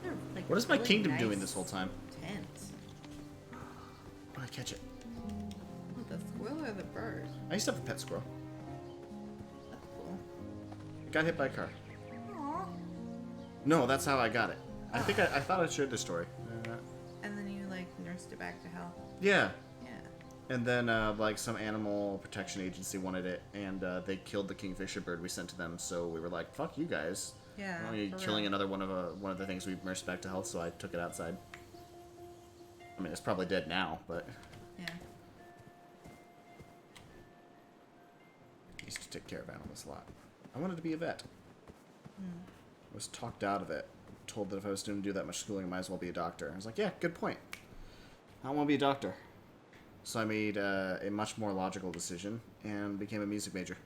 Speaker 2: They're, like,
Speaker 1: What is my
Speaker 2: really
Speaker 1: kingdom
Speaker 2: nice
Speaker 1: doing this whole time?
Speaker 2: Tent.
Speaker 1: Why did I catch it?
Speaker 2: Oh, the squirrel or the bird?
Speaker 1: I used to have a pet squirrel.
Speaker 2: That's cool.
Speaker 1: It got hit by a car.
Speaker 2: Aww.
Speaker 1: No, that's how I got it. I think I thought I shared this story.
Speaker 2: And then you like nursed it back to health.
Speaker 1: Yeah.
Speaker 2: Yeah.
Speaker 1: And then, like, some animal protection agency wanted it, and they killed the kingfisher bird we sent to them, so we were like, fuck you guys.
Speaker 2: Yeah.
Speaker 1: You're
Speaker 2: for
Speaker 1: killing
Speaker 2: real.
Speaker 1: another one of the things we nursed back to health, so I took it outside. I mean, it's probably dead now, but
Speaker 2: Yeah.
Speaker 1: I used to take care of animals a lot. I wanted to be a vet. I was talked out of it. Told that if I was going to do that much schooling, I might as well be a doctor. I was like, yeah, good point. I want to be a doctor. So I made a much more logical decision and became a music major.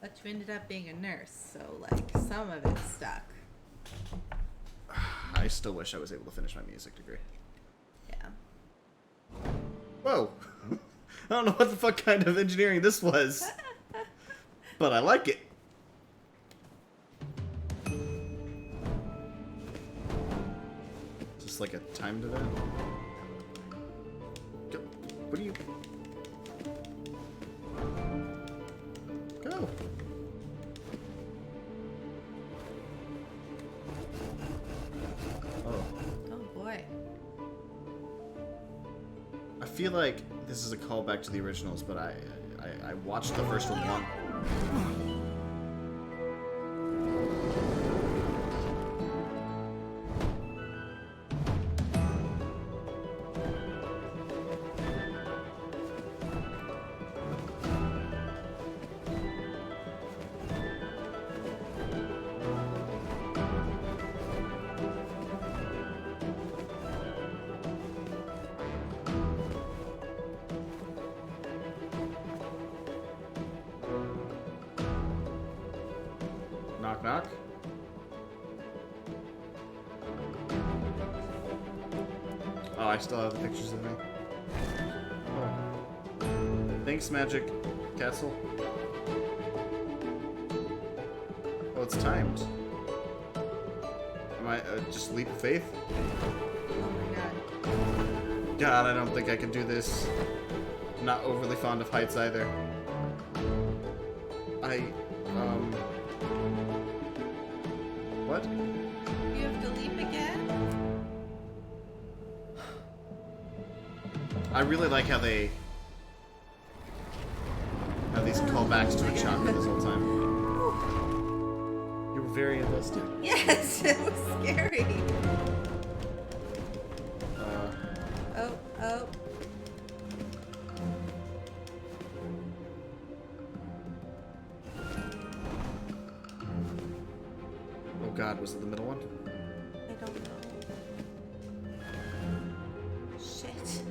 Speaker 2: But you ended up being a nurse, so like some of it stuck.
Speaker 1: I still wish I was able to finish my music degree.
Speaker 2: Yeah.
Speaker 1: Whoa! I don't know what the fuck kind of engineering this was. But I like it. Just like a time to that? Go. What do you... Go. Oh.
Speaker 2: Oh boy.
Speaker 1: I feel like this is a callback to the originals, but I watched the first one once. Knock knock. Oh, I still have the pictures of me. Oh. Thanks, Magic Castle. Oh, it's timed. Am I just leap of faith?
Speaker 2: Oh my god.
Speaker 1: God, I don't think I can do this. I'm not overly fond of heights either. What?
Speaker 2: You have to leap again?
Speaker 1: I really like how they have these callbacks to a chakra this whole time. You were very invested.
Speaker 2: Yes, it was scary. Oh, oh.
Speaker 1: Oh God, was it the middle one?
Speaker 2: I don't know. Shit.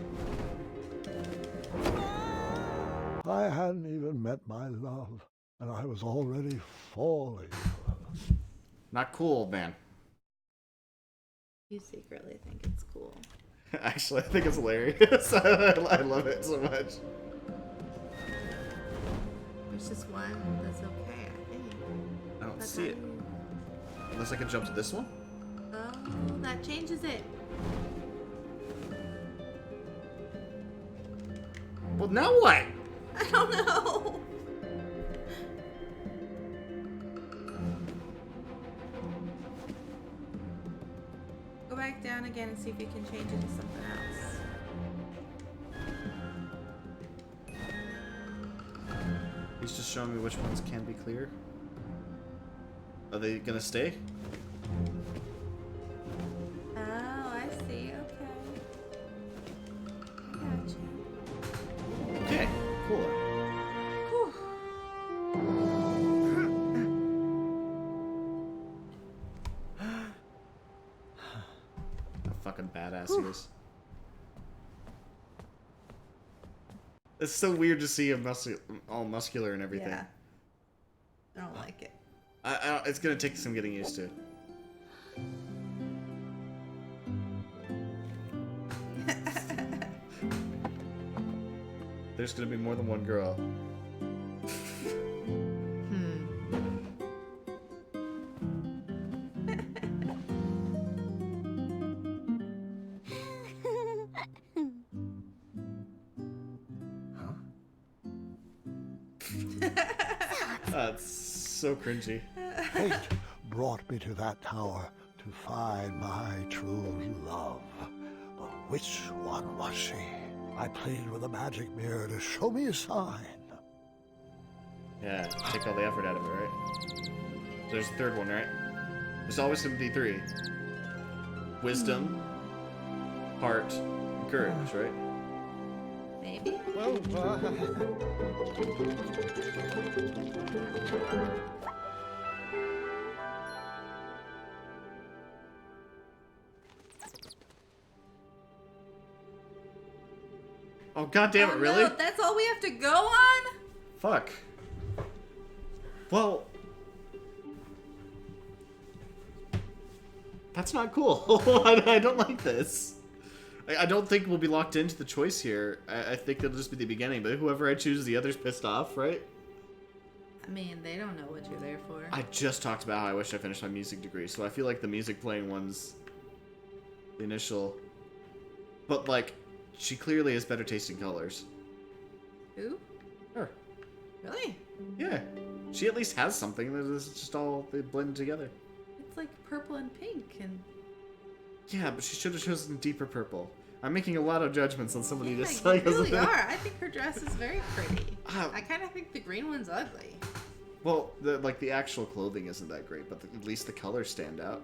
Speaker 3: I hadn't even met my love, and I was already falling.
Speaker 1: Not cool, old man.
Speaker 2: You secretly think it's cool.
Speaker 1: Actually, I think it's hilarious. I love it so much.
Speaker 2: There's just one that's okay, I think.
Speaker 1: I don't
Speaker 2: That's
Speaker 1: see it. Unless I can jump to this one?
Speaker 2: Oh, that changes it.
Speaker 1: Well, now what?
Speaker 2: I don't know. Go back down again and see if you can change it to something else.
Speaker 1: He's just showing me which ones can be clear. Are they gonna stay?
Speaker 2: Oh, I see. Okay. I got you.
Speaker 1: Okay, cool.
Speaker 2: Whew.
Speaker 1: How fucking badass he is. It's so weird to see him all muscular and everything.
Speaker 2: Yeah. I don't like it.
Speaker 1: It's gonna take some getting used to. There's gonna be more than one girl. That's so cringy.
Speaker 3: Fate brought me to that tower to find my true love. Which one was she? I plead with the magic mirror to show me a sign.
Speaker 1: Yeah, take all the effort out of it, right? There's a third one, right? There's always going to be 3. Wisdom, heart, and courage, right?
Speaker 2: Maybe?
Speaker 6: Well,
Speaker 1: Oh, god damn it, really?
Speaker 2: No, that's all we have to go on?
Speaker 1: Fuck. Well... That's not cool. I don't like this. I don't think we'll be locked into the choice here. I think that'll just be the beginning, but whoever I choose, the other's pissed off, right?
Speaker 2: I mean, they don't know what you're there for.
Speaker 1: I just talked about how I wish I finished my music degree, so I feel like the music playing one's the initial... But, like, she clearly has better taste in colors.
Speaker 2: Who?
Speaker 1: Her.
Speaker 2: Really?
Speaker 1: Yeah. She at least has something that is just all, they blend together.
Speaker 2: It's like purple and pink and...
Speaker 1: Yeah, but she should have chosen deeper purple. I'm making a lot of judgments on somebody
Speaker 2: Yeah,
Speaker 1: just
Speaker 2: you
Speaker 1: like...
Speaker 2: really are. I think her dress is very pretty.
Speaker 1: Ah.
Speaker 2: I kind of think the green one's ugly.
Speaker 1: Well, the actual clothing isn't that great, but at least the colors stand out.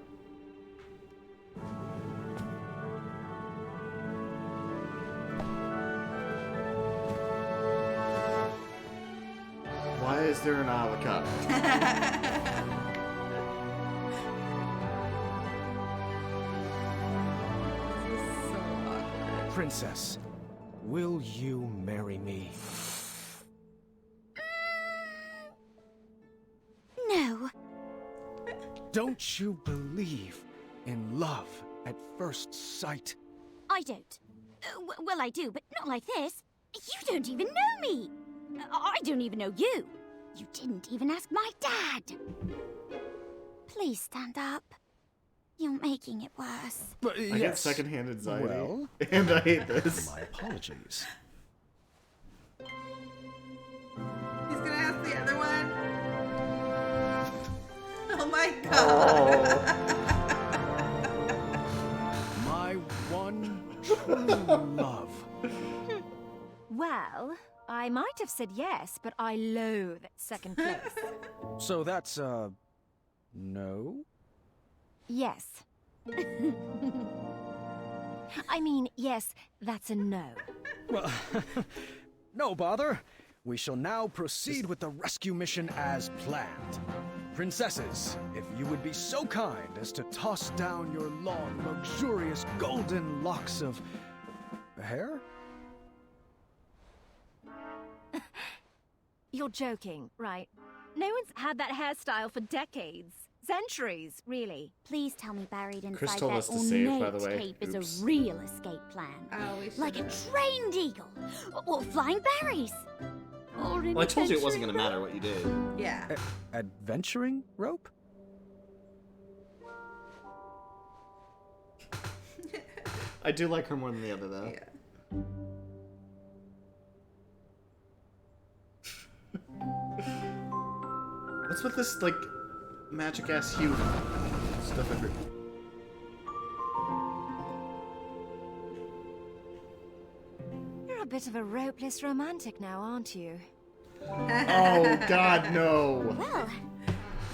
Speaker 1: Why is there an avocado?
Speaker 2: This is so awkward.
Speaker 6: Princess, will you marry me?
Speaker 4: No.
Speaker 6: Don't you believe in love at first sight?
Speaker 4: I don't. Well, I do, but not like this. You don't even know me. I don't even know you. You didn't even ask my dad. Please stand up. You're making it worse.
Speaker 6: But,
Speaker 1: I get secondhand anxiety,
Speaker 6: Well,
Speaker 1: and I hate this.
Speaker 6: my apologies.
Speaker 2: He's gonna ask the other one. Oh my god.
Speaker 6: My one true love.
Speaker 11: Well, I might have said yes, but I loathe second place.
Speaker 6: So that's, no?
Speaker 11: Yes. I mean, yes, that's a no.
Speaker 6: Well, no bother. We shall now proceed with the rescue mission as planned. Princesses, if you would be so kind as to toss down your long, luxurious golden locks of... hair?
Speaker 11: You're joking, right? No one's had that hairstyle for decades. Centuries, really.
Speaker 4: Please tell me buried inside
Speaker 1: Chris told
Speaker 4: that
Speaker 1: us to save, by
Speaker 4: ornate
Speaker 1: the way.
Speaker 4: cape is
Speaker 1: Oops.
Speaker 4: a real escape plan.
Speaker 2: Oh, we
Speaker 4: Like a
Speaker 2: should've.
Speaker 4: trained eagle. Or flying berries. Or an
Speaker 1: Well, I told you it wasn't
Speaker 4: adventuring
Speaker 1: going to matter what you did.
Speaker 2: Yeah.
Speaker 6: Adventuring rope?
Speaker 1: I do like her more than the other, though.
Speaker 2: Yeah.
Speaker 1: What's with this, like, magic-ass hue stuff everywhere?
Speaker 11: You're a bit of a ropeless romantic now, aren't you?
Speaker 1: Oh, God, no.
Speaker 4: Well,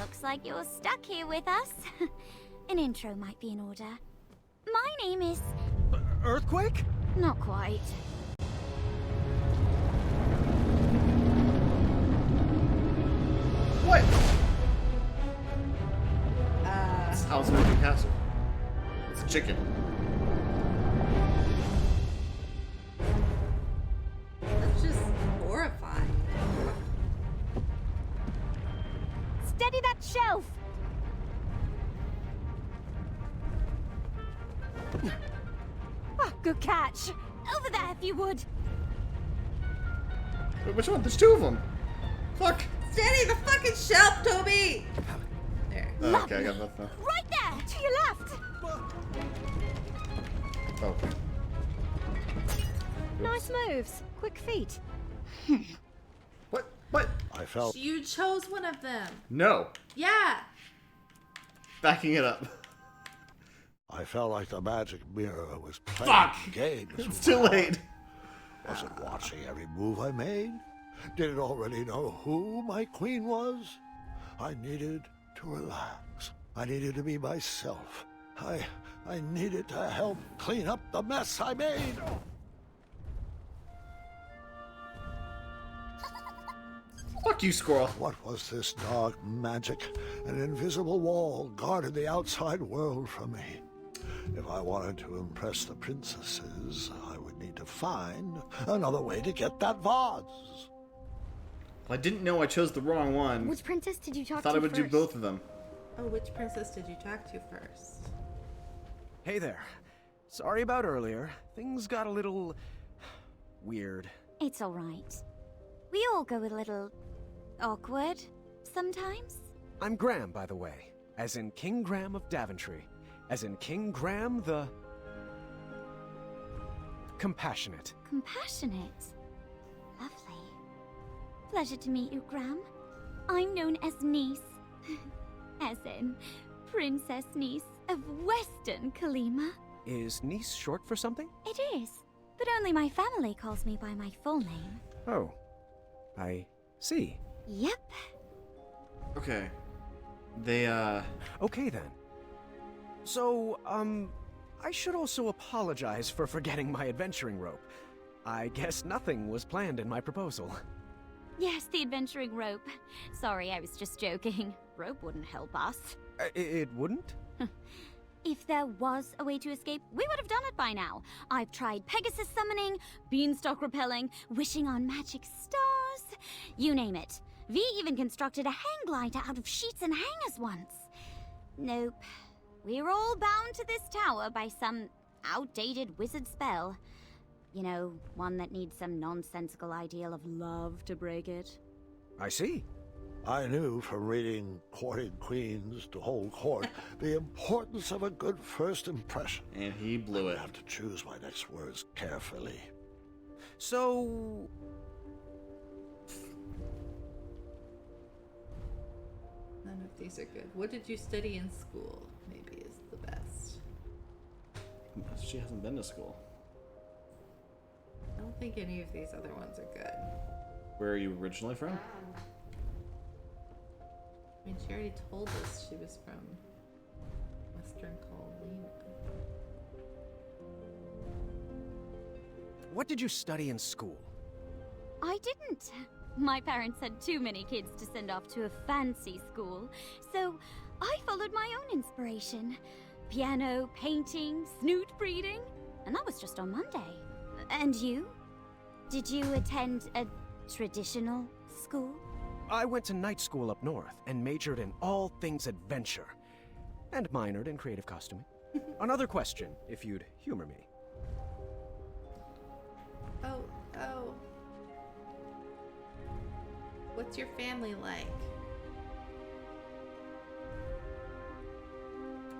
Speaker 4: looks like you're stuck here with us. An intro might be in order. My name is...
Speaker 6: Earthquake?
Speaker 4: Not quite.
Speaker 1: What? It's Howl's Moving Castle. It's a chicken.
Speaker 2: That's just horrifying.
Speaker 11: Steady that shelf! Ah, good catch.
Speaker 4: Over there, if you would.
Speaker 1: Wait, which one? There's 2 of them. Fuck.
Speaker 2: Steady the fucking shelf, Toby! There.
Speaker 1: Oh, okay, I got that now.
Speaker 4: Right there!
Speaker 11: To your left!
Speaker 1: Oh.
Speaker 11: Nice moves. Quick feet.
Speaker 1: What? What?
Speaker 3: I felt
Speaker 2: You chose one of them.
Speaker 1: No.
Speaker 2: Yeah.
Speaker 1: Backing it up.
Speaker 3: I felt like the magic mirror was playing
Speaker 1: Fuck!
Speaker 3: games.
Speaker 1: It's too late.
Speaker 3: Was it watching every move I made? Did it already know who my queen was? I needed to relax. I needed to be myself. I needed to help clean up the mess I made.
Speaker 1: Fuck you, squirrel.
Speaker 3: What was this dark magic? An invisible wall guarded the outside world from me. If I wanted to impress the princesses, I would need to find another way to get that vase.
Speaker 1: I didn't know I chose the wrong one.
Speaker 4: Which princess did you talk
Speaker 1: I
Speaker 4: to
Speaker 1: thought I would do
Speaker 4: first?
Speaker 1: both of them.
Speaker 2: Oh, which princess did you talk to first?
Speaker 6: Hey there. Sorry about earlier. Things got a little weird.
Speaker 4: It's all right. We all go a little awkward sometimes.
Speaker 6: I'm Graham, by the way. As in King Graham of Daventry. As in King Graham the... Compassionate.
Speaker 4: Compassionate. Lovely. Pleasure to meet you, Graham. I'm known as Niece. As in Princess Niece of Western Kalima.
Speaker 6: Is niece short for something?
Speaker 4: It is, but only my family calls me by my full name.
Speaker 6: Oh. I see.
Speaker 4: Yep.
Speaker 1: Okay. They,
Speaker 6: Okay then. So, I should also apologize for forgetting my adventuring rope. I guess nothing was planned in my proposal.
Speaker 4: Yes, the adventuring rope. Sorry, I was just joking. Rope wouldn't help us.
Speaker 6: It wouldn't?
Speaker 4: If there was a way to escape, we would have done it by now. I've tried Pegasus summoning, beanstalk repelling, wishing on magic stars. You name it. V even constructed a hang glider out of sheets and hangers once. Nope. We're all bound to this tower by some outdated wizard spell. You know, one that needs some nonsensical ideal of love to break it.
Speaker 6: I see.
Speaker 3: I knew from reading Courting Queens to Hold Court the importance of a good first impression.
Speaker 1: and he blew it.
Speaker 3: I have to choose my next words carefully.
Speaker 6: So...
Speaker 2: None of these are good. What did you study in school? Maybe is the best.
Speaker 1: She hasn't been to school.
Speaker 2: I don't think any of these other ones are good.
Speaker 1: Where are you originally from?
Speaker 2: I mean, she already told us she was from Western Colina.
Speaker 6: What did you study in school?
Speaker 4: I didn't. My parents had too many kids to send off to a fancy school, so I followed my own inspiration. Piano, painting, snoot breeding, and that was just on Monday. And you? Did you attend a traditional school?
Speaker 6: I went to night school up north and majored in all things adventure. And minored in creative costuming. Another question, if you'd humor me.
Speaker 2: Oh. What's your family like?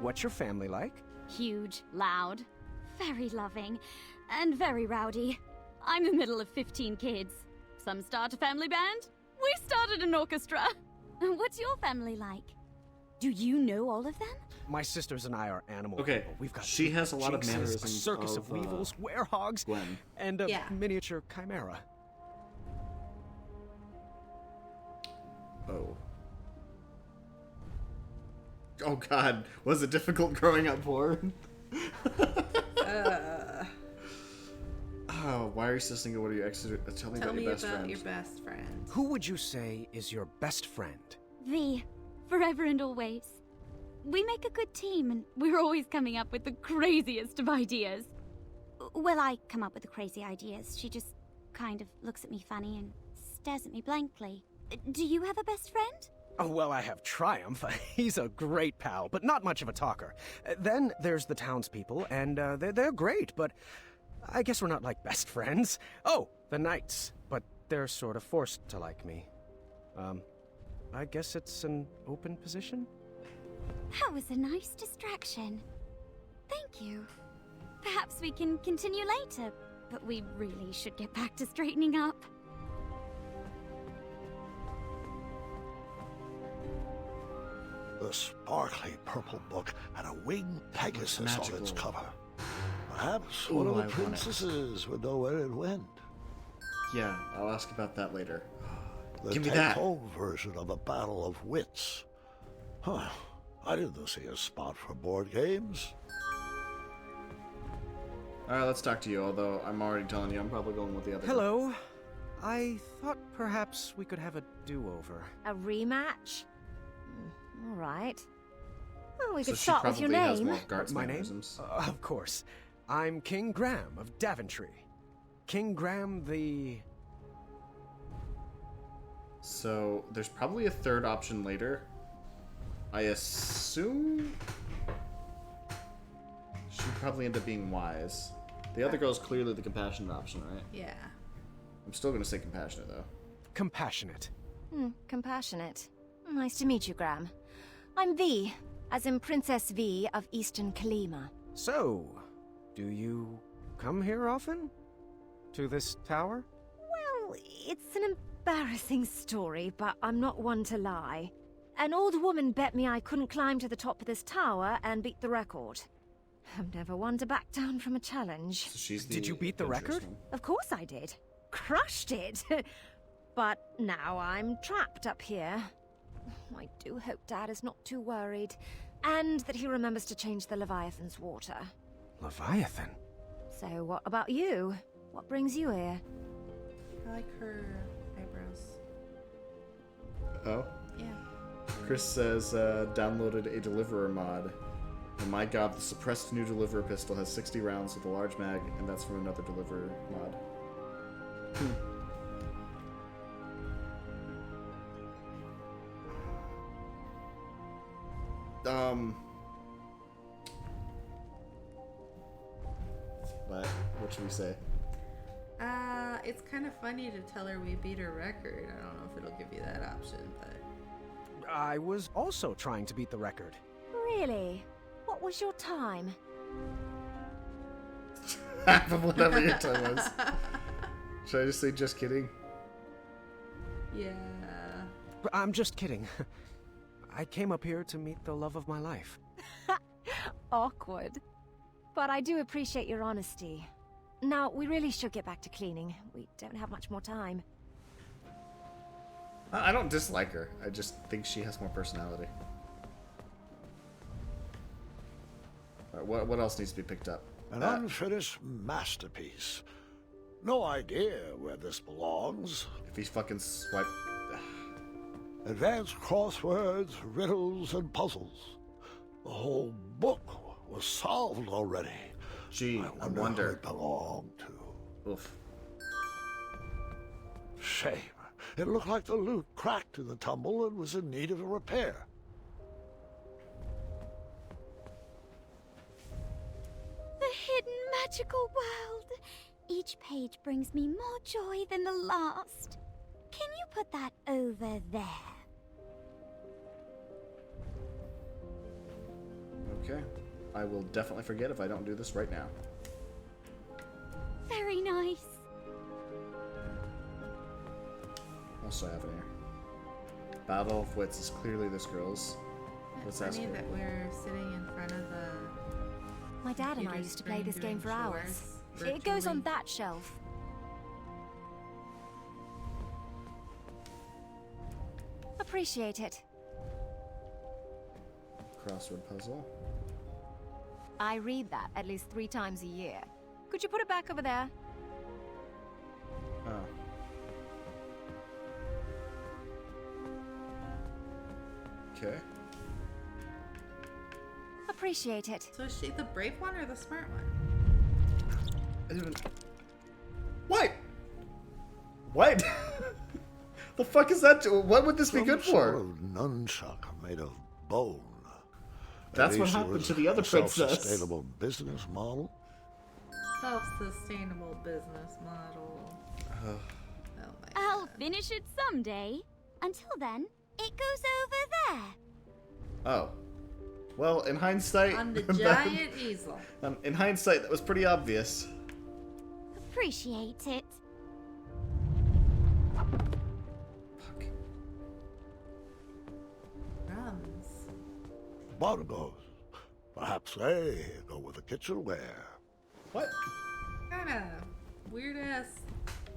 Speaker 6: What's your family like?
Speaker 4: Huge, loud, very loving, and very rowdy. I'm the middle of 15 kids. Some start a family band. We started an orchestra. What's your family like? Do you know all of them?
Speaker 6: My sisters and I are animal
Speaker 1: Okay,
Speaker 6: people. We've got
Speaker 1: she has a lot of
Speaker 6: jinxes,
Speaker 1: mannerisms
Speaker 6: a circus of
Speaker 1: of,
Speaker 6: weevils, werehogs,
Speaker 1: Gwen.
Speaker 6: and a
Speaker 2: Yeah.
Speaker 6: miniature chimera.
Speaker 1: Oh. Oh god, was it difficult growing up poor? Oh, why are you so single? What are you tell me
Speaker 2: Tell
Speaker 1: about
Speaker 2: me
Speaker 1: your best
Speaker 2: about
Speaker 1: friend.
Speaker 2: your best friend.
Speaker 6: Who would you say is your best friend?
Speaker 4: V, forever and always. We make a good team, and we're always coming up with the craziest of ideas. Well, I come up with the crazy ideas. She just kind of looks at me funny and stares at me blankly. Do you have a best friend?
Speaker 6: Oh, well, I have Triumph. He's a great pal, but not much of a talker. Then there's the townspeople, and they're great, but I guess we're not like best friends. Oh, the knights, but they're sort of forced to like me. I guess it's an open position?
Speaker 4: That was a nice distraction. Thank you. Perhaps we can continue later, but we really should get back to straightening up.
Speaker 3: The sparkly purple book had a winged Pegasus on its
Speaker 1: magical.
Speaker 3: cover. Perhaps one
Speaker 1: Ooh,
Speaker 3: of
Speaker 1: I
Speaker 3: the
Speaker 1: want it.
Speaker 3: princesses would know where it went.
Speaker 1: Yeah, I'll ask about that later.
Speaker 3: The
Speaker 1: Give me that.
Speaker 3: take-home version of the Battle of Wits. Huh. I didn't see a spot for board games.
Speaker 1: Alright, let's talk to you, although I'm already telling you I'm probably going with the other.
Speaker 6: Hello. I thought perhaps we could have a do-over.
Speaker 11: A rematch? All right. Well, we
Speaker 1: So
Speaker 11: could
Speaker 1: she
Speaker 11: start with your
Speaker 1: probably has
Speaker 11: name.
Speaker 1: more guards
Speaker 6: My name?
Speaker 1: mannerisms.
Speaker 6: Of course. I'm King Graham of Daventry. King Graham the...
Speaker 1: So, there's probably a third option later. I assume... She'd probably end up being wise. The other girl's clearly the compassionate option, right?
Speaker 2: Yeah.
Speaker 1: I'm still gonna say compassionate, though.
Speaker 6: Compassionate.
Speaker 11: Compassionate. Nice to meet you, Graham. I'm V, as in Princess V of Eastern Kalima.
Speaker 6: So, do you come here often? To this tower?
Speaker 11: Well, it's an embarrassing story, but I'm not one to lie. An old woman bet me I couldn't climb to the top of this tower and beat the record. I'm never one to back down from a challenge.
Speaker 1: So she's the
Speaker 6: Did you beat the
Speaker 1: adventurous
Speaker 6: record?
Speaker 1: one.
Speaker 11: Of course I did. Crushed it. But now I'm trapped up here. I do hope Dad is not too worried, and that he remembers to change the Leviathan's water.
Speaker 6: Leviathan?
Speaker 11: So what about you? What brings you here?
Speaker 2: I like her eyebrows.
Speaker 1: Oh?
Speaker 2: Yeah.
Speaker 1: Chris says, downloaded a Deliverer mod. And my god, the suppressed new Deliverer pistol has 60 rounds with a large mag, and that's from another Deliverer mod. What should we say?
Speaker 2: It's kind of funny to tell her we beat her record. I don't know if it'll give you that option, but
Speaker 6: I was also trying to beat the record.
Speaker 11: Really? What was your time?
Speaker 1: Half of whatever your time was. Should I just say just kidding?
Speaker 2: yeah.
Speaker 6: I'm just kidding. I came up here to meet the love of my life.
Speaker 11: Awkward. But I do appreciate your honesty. Now, we really should get back to cleaning. We don't have much more time.
Speaker 1: I don't dislike her. I just think she has more personality. Alright, what else needs to be picked up?
Speaker 3: An unfinished masterpiece. No idea where this belongs.
Speaker 1: If he's fucking swipe...
Speaker 3: Advanced crosswords, riddles, and puzzles. The whole book was solved already.
Speaker 1: Gee, I
Speaker 3: Who
Speaker 1: wonder.
Speaker 3: it belonged to.
Speaker 1: Oof.
Speaker 3: Shame. It looked like the loot cracked in the tumble and was in need of a repair.
Speaker 4: The hidden magical world. Each page brings me more joy than the last. Can you put that over there?
Speaker 1: Okay. I will definitely forget if I don't do this right now.
Speaker 4: Very nice.
Speaker 1: Also have in here. Battle of Wits is clearly this girl's. Let's
Speaker 2: It's
Speaker 1: ask
Speaker 2: funny
Speaker 1: her.
Speaker 2: that we're sitting in front of the
Speaker 11: My dad and I
Speaker 2: computer
Speaker 11: used to play
Speaker 2: screen
Speaker 11: this game
Speaker 2: doing
Speaker 11: for hours.
Speaker 2: chores
Speaker 11: It goes on
Speaker 2: virtually.
Speaker 11: that shelf. Appreciate it.
Speaker 1: Crossword puzzle.
Speaker 11: I read that at least 3 times a year. Could you put it back over there?
Speaker 1: Oh. Okay.
Speaker 11: Appreciate it.
Speaker 2: So is she the brave one or the smart one?
Speaker 1: What? What? The fuck is that? What would this be
Speaker 3: Some
Speaker 1: good
Speaker 3: sort
Speaker 1: for?
Speaker 3: of nunchuck made of bone.
Speaker 1: That's
Speaker 3: At
Speaker 1: what
Speaker 3: least it
Speaker 1: happened
Speaker 3: was
Speaker 1: to the other
Speaker 3: a
Speaker 1: princess.
Speaker 3: Self-sustainable business model.
Speaker 2: Self-sustainable business model. Oh my
Speaker 4: I'll
Speaker 2: god.
Speaker 4: finish it someday. Until then, it goes over there.
Speaker 1: Oh. Well, in hindsight...
Speaker 2: On the
Speaker 1: that-
Speaker 2: giant easel.
Speaker 1: in hindsight, that was pretty obvious.
Speaker 4: Appreciate it.
Speaker 1: Fuck.
Speaker 2: Crumbs.
Speaker 3: bongos. Perhaps they go with the kitchenware.
Speaker 1: What?
Speaker 2: Kind of weird ass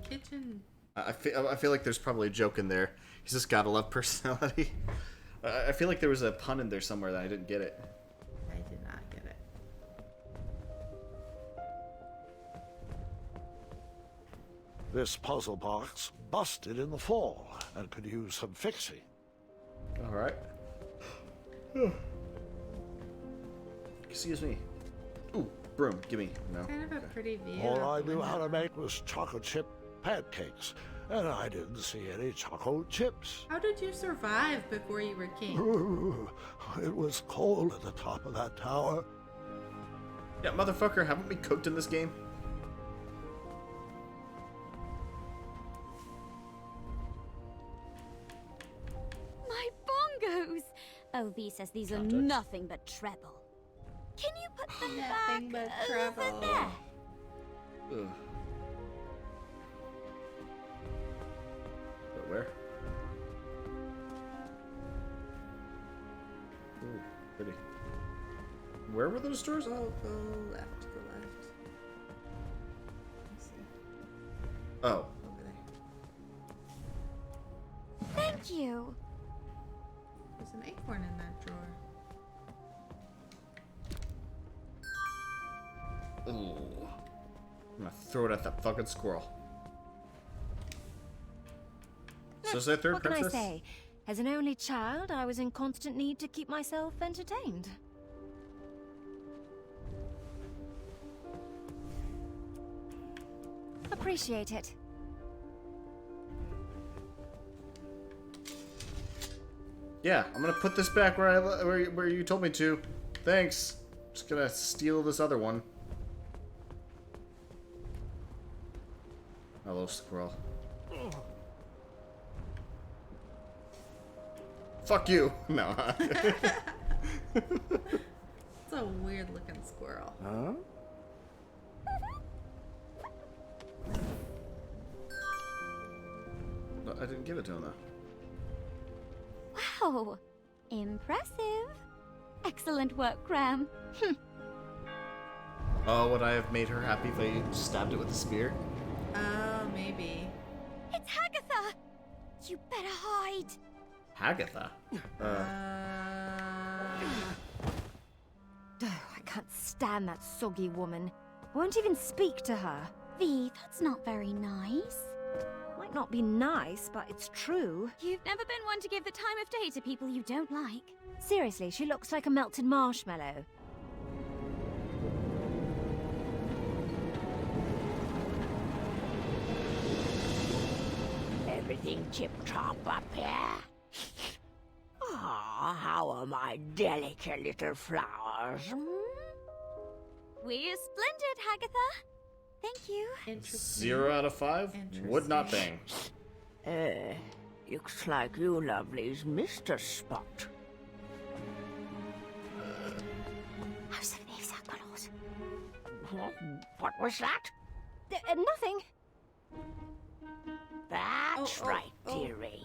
Speaker 2: kitchen.
Speaker 1: I feel like there's probably a joke in there. He's just gotta love personality. I feel like there was a pun in there somewhere that I didn't get it.
Speaker 2: I did not get it.
Speaker 3: This puzzle box busted in the fall and could use some fixing.
Speaker 1: All right. Excuse me. Ooh, broom. Give me. No.
Speaker 2: Kind of a pretty view.
Speaker 3: All
Speaker 2: out
Speaker 3: I
Speaker 2: the
Speaker 3: knew how
Speaker 2: window.
Speaker 3: to make was chocolate chip pancakes, and I didn't see any chocolate chips.
Speaker 2: How did you survive before you were king?
Speaker 3: It was cold at the top of that tower.
Speaker 1: Yeah, motherfucker, haven't we cooked in this game?
Speaker 4: My bongos! Oh, V says these are
Speaker 1: Context.
Speaker 4: nothing but treble. Can you put them
Speaker 2: Nothing
Speaker 4: back
Speaker 2: but
Speaker 4: over
Speaker 2: trouble.
Speaker 4: there?
Speaker 1: Ugh. But where? Ooh, pretty. Where were those doors?
Speaker 2: Go left, go left. Let's see.
Speaker 1: Oh.
Speaker 2: Over there.
Speaker 4: Thank you.
Speaker 2: There's an acorn in that drawer.
Speaker 1: Ooh. I'm gonna throw it at that fucking squirrel. So is there a third
Speaker 11: What can I
Speaker 1: princess?
Speaker 11: say? As an only child, I was in constant need to keep myself entertained. Appreciate it.
Speaker 1: Yeah, I'm gonna put this back where you told me to. Thanks. Just gonna steal this other one. Hello, squirrel. Fuck you. No.
Speaker 2: It's a weird looking squirrel.
Speaker 3: Huh?
Speaker 1: No, I didn't give it to him though.
Speaker 4: Wow. Impressive. Excellent work, Graham.
Speaker 1: Oh, would I have made her happy if I stabbed it with a spear?
Speaker 2: Oh, maybe.
Speaker 4: It's Hagatha! You better hide.
Speaker 1: Hagatha?
Speaker 11: Oh, I can't stand that soggy woman. Won't even speak to her.
Speaker 4: V, that's not very nice.
Speaker 11: Might not be nice, but it's true.
Speaker 4: You've never been one to give the time of day to people you don't like.
Speaker 11: Seriously, she looks like a melted marshmallow.
Speaker 9: Everything tip-top up here? Ah, how are my delicate little flowers?
Speaker 4: We're splendid, Hagatha. Thank you.
Speaker 2: Interesting.
Speaker 1: 0 out of 5? Would not bang.
Speaker 9: Looks like you lovelies missed a spot. What was that?
Speaker 11: Nothing.
Speaker 9: That's
Speaker 2: Oh,
Speaker 9: right,
Speaker 2: oh.
Speaker 9: dearie.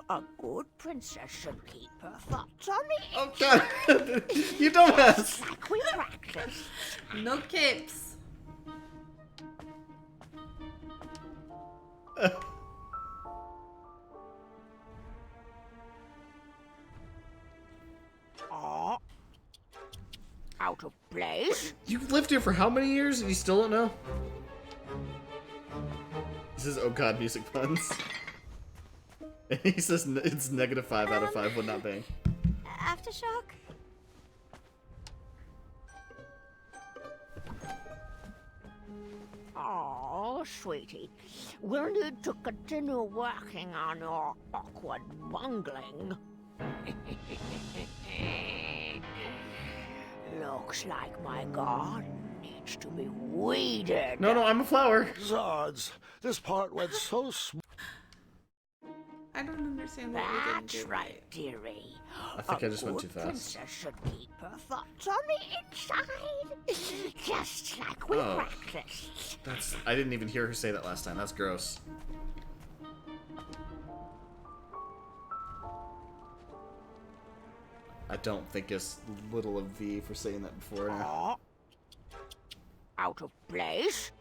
Speaker 9: A good princess should keep her thoughts on the
Speaker 1: Oh god! You dumbass!
Speaker 9: like we practice.
Speaker 2: No capes.
Speaker 9: Aw. Out of place?
Speaker 1: You've lived here for how many years and you still don't know? This is oh god music puns. And he says it's -5 out of 5 would not bang.
Speaker 4: Aftershock?
Speaker 9: Oh, sweetie. We'll need to continue working on your awkward bungling. Looks like my garden needs to be weeded.
Speaker 1: No, I'm a flower.
Speaker 3: Zods, this part went so smooth.
Speaker 2: I don't understand what we didn't
Speaker 9: That's
Speaker 2: do
Speaker 9: right, dearie.
Speaker 1: I think I just went too
Speaker 9: A
Speaker 1: fast.
Speaker 9: princess should keep her thoughts on the inside. Just like we
Speaker 1: Oh.
Speaker 9: practiced.
Speaker 1: I didn't even hear her say that last time. That's gross. I don't think as little of V for saying that before.
Speaker 9: Out of place?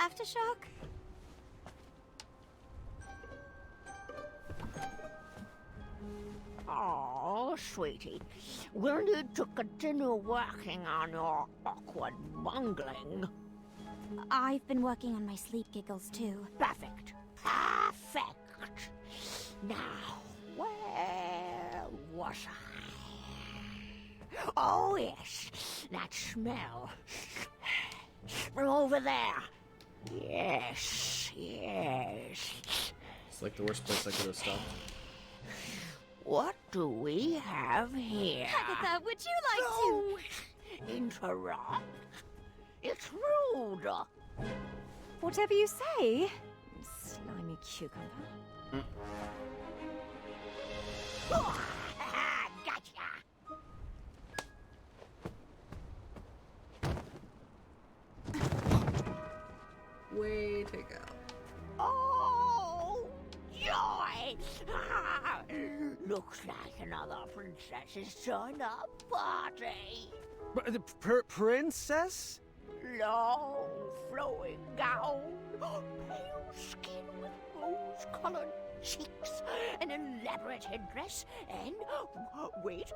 Speaker 4: Aftershock?
Speaker 9: Oh, sweetie, we'll need to continue working on your awkward bungling.
Speaker 4: I've been working on my sleep giggles too.
Speaker 9: Perfect. Perfect. Now, where was I? Oh, yes, that smell. From over there. Yes, yes.
Speaker 1: It's like the worst place I could have stopped.
Speaker 9: What do we have here?
Speaker 4: Agatha, would you like
Speaker 9: to interrupt? It's rude.
Speaker 11: Whatever you say, slimy cucumber.
Speaker 9: Gotcha.
Speaker 2: Way to go.
Speaker 9: Oh, joy! Looks like another princess's turn-up party.
Speaker 6: Princess?
Speaker 9: Long, flowing gown, pale skin with rose-colored cheeks, an elaborate headdress, and... wait.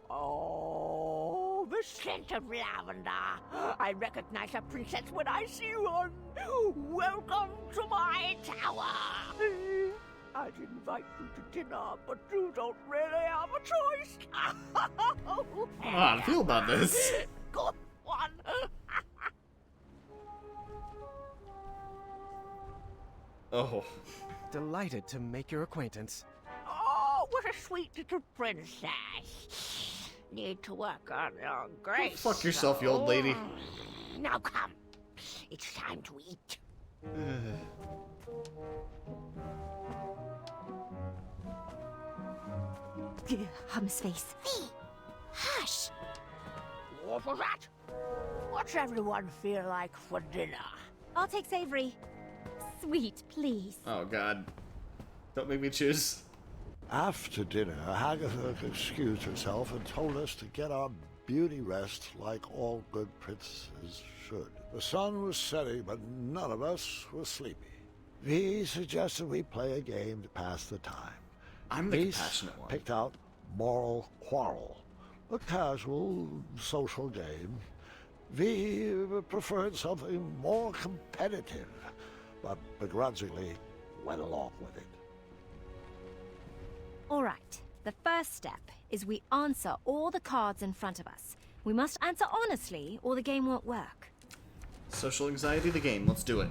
Speaker 9: Oh, the scent of lavender. I recognize a princess when I see one. Welcome to my tower. I'd invite you to dinner, but you don't really have a choice.
Speaker 1: How do I feel about this?
Speaker 9: Good one.
Speaker 1: Oh.
Speaker 6: Delighted to make your acquaintance.
Speaker 9: Oh, what a sweet little princess. Need to work on your grace.
Speaker 1: Go fuck yourself, you old lady.
Speaker 9: Now come. It's time to eat.
Speaker 11: Hum's face.
Speaker 9: Hush! What was that? What's everyone feel like for dinner?
Speaker 11: I'll take savory. Sweet, please.
Speaker 1: Oh god. Don't make me choose.
Speaker 3: After dinner, Agatha excused herself and told us to get our beauty rest like all good princesses should. The sun was setting, but none of us were sleepy. V suggested we play a game to pass the time.
Speaker 1: I'm the
Speaker 3: Reese
Speaker 1: compassionate one.
Speaker 3: picked out Moral Quarrel, a casual social game. V preferred something more competitive, but begrudgingly went along with it.
Speaker 11: All right. The first step is we answer all the cards in front of us. We must answer honestly, or the game won't work.
Speaker 1: Social anxiety, the game. Let's do it.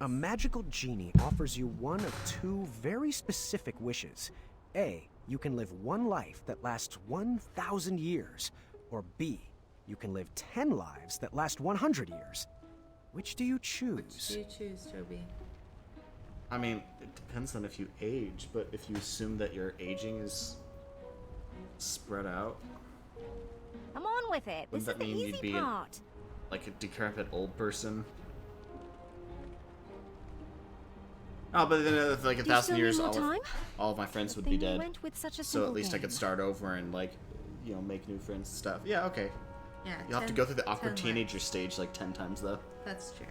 Speaker 6: A magical genie offers you one of two very specific wishes. A, you can live one life that lasts 1,000 years. Or B, you can live 10 lives that last 100 years. Which do you choose?
Speaker 2: Which do you choose, Toby?
Speaker 1: I mean, it depends on if you age, but if you assume that your aging is spread out,
Speaker 11: Come on with it. This
Speaker 1: wouldn't that
Speaker 11: is the
Speaker 1: mean you'd
Speaker 11: easy
Speaker 1: be
Speaker 11: part.
Speaker 1: like a decrepit old person? Oh, but then like
Speaker 11: Do you
Speaker 1: 1,000
Speaker 11: still
Speaker 1: years,
Speaker 11: need more time?
Speaker 1: all of my friends would be
Speaker 11: Then you
Speaker 1: dead.
Speaker 11: went with such a
Speaker 1: So at
Speaker 11: simple
Speaker 1: least I
Speaker 11: game.
Speaker 1: could start over and like, you know, make new friends and stuff. Yeah, okay.
Speaker 2: Yeah.
Speaker 1: You'll have to go through the awkward teenager stage like 10 times though.
Speaker 2: That's true.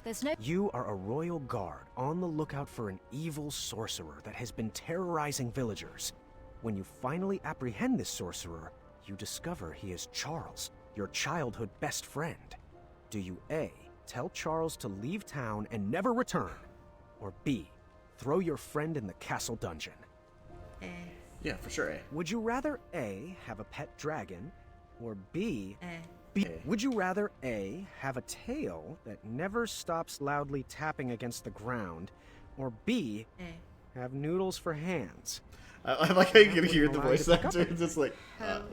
Speaker 11: There's no.
Speaker 6: You are a royal guard on the lookout for an evil sorcerer that has been terrorizing villagers. When you finally apprehend this sorcerer, you discover he is Charles, your childhood best friend. Do you A, tell Charles to leave town and never return? Or B, throw your friend in the castle dungeon?
Speaker 1: Yeah, for sure, A.
Speaker 6: Would you rather A, have a pet dragon, or B,
Speaker 2: A.
Speaker 6: Would you rather A, have a tail that never stops loudly tapping against the ground, or B,
Speaker 2: A.
Speaker 6: have noodles for hands?
Speaker 1: I like how you can hear the
Speaker 6: Allowed
Speaker 1: voice
Speaker 6: to pick up
Speaker 1: actor.
Speaker 6: on it.
Speaker 1: It's just like,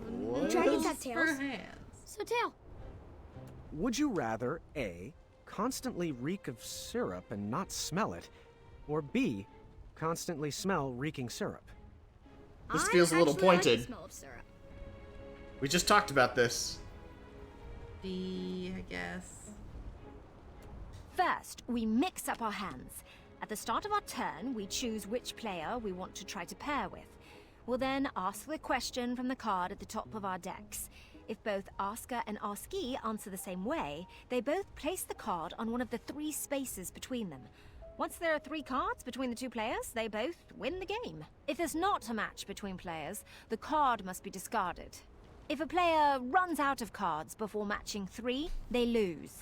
Speaker 1: what?
Speaker 4: Dragons have
Speaker 2: For
Speaker 4: tails.
Speaker 2: hands.
Speaker 4: So tail.
Speaker 6: Would you rather A, constantly reek of syrup and not smell it, or B, constantly smell reeking syrup?
Speaker 1: This
Speaker 4: I
Speaker 1: feels a little
Speaker 4: actually like the
Speaker 1: pointed.
Speaker 4: smell of syrup.
Speaker 1: We just talked about this.
Speaker 2: B, I guess.
Speaker 11: First, we mix up our hands. At the start of our turn, we choose which player we want to try to pair with. We'll then ask the question from the card at the top of our decks. If both asker and askee answer the same way, they both place the card on one of the 3 spaces between them. Once there are 3 cards between the 2 players, they both win the game. If there's not a match between players, the card must be discarded. If a player runs out of cards before matching 3, they lose.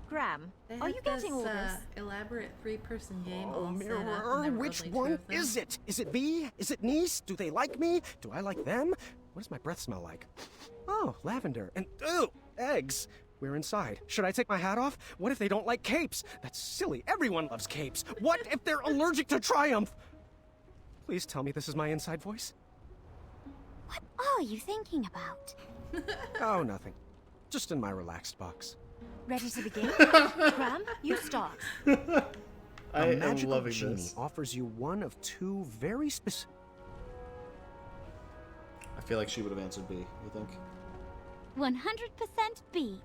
Speaker 11: Graham, are you getting all this?
Speaker 2: Elaborate 3-person game
Speaker 6: Oh,
Speaker 2: all set up,
Speaker 6: Mirror,
Speaker 2: and there were
Speaker 6: which
Speaker 2: only 2
Speaker 6: one
Speaker 2: of them.
Speaker 6: is it? Is it me? Is it Niece? Do they like me? Do I like them? What does my breath smell like? Oh, lavender. And, ooh, eggs. We're inside. Should I take my hat off? What if they don't like capes? That's silly. Everyone loves capes. What if they're allergic to Triumph? Please tell me this is my inside voice.
Speaker 4: What are you thinking about?
Speaker 6: Oh, nothing. Just in my relaxed box.
Speaker 11: Ready to begin? Graham, you start.
Speaker 1: I
Speaker 6: A
Speaker 1: am
Speaker 6: magical
Speaker 1: loving
Speaker 6: genie
Speaker 1: this.
Speaker 6: offers you one of 2 very specific...
Speaker 1: I feel like she would have answered B, you think?
Speaker 4: 100% B.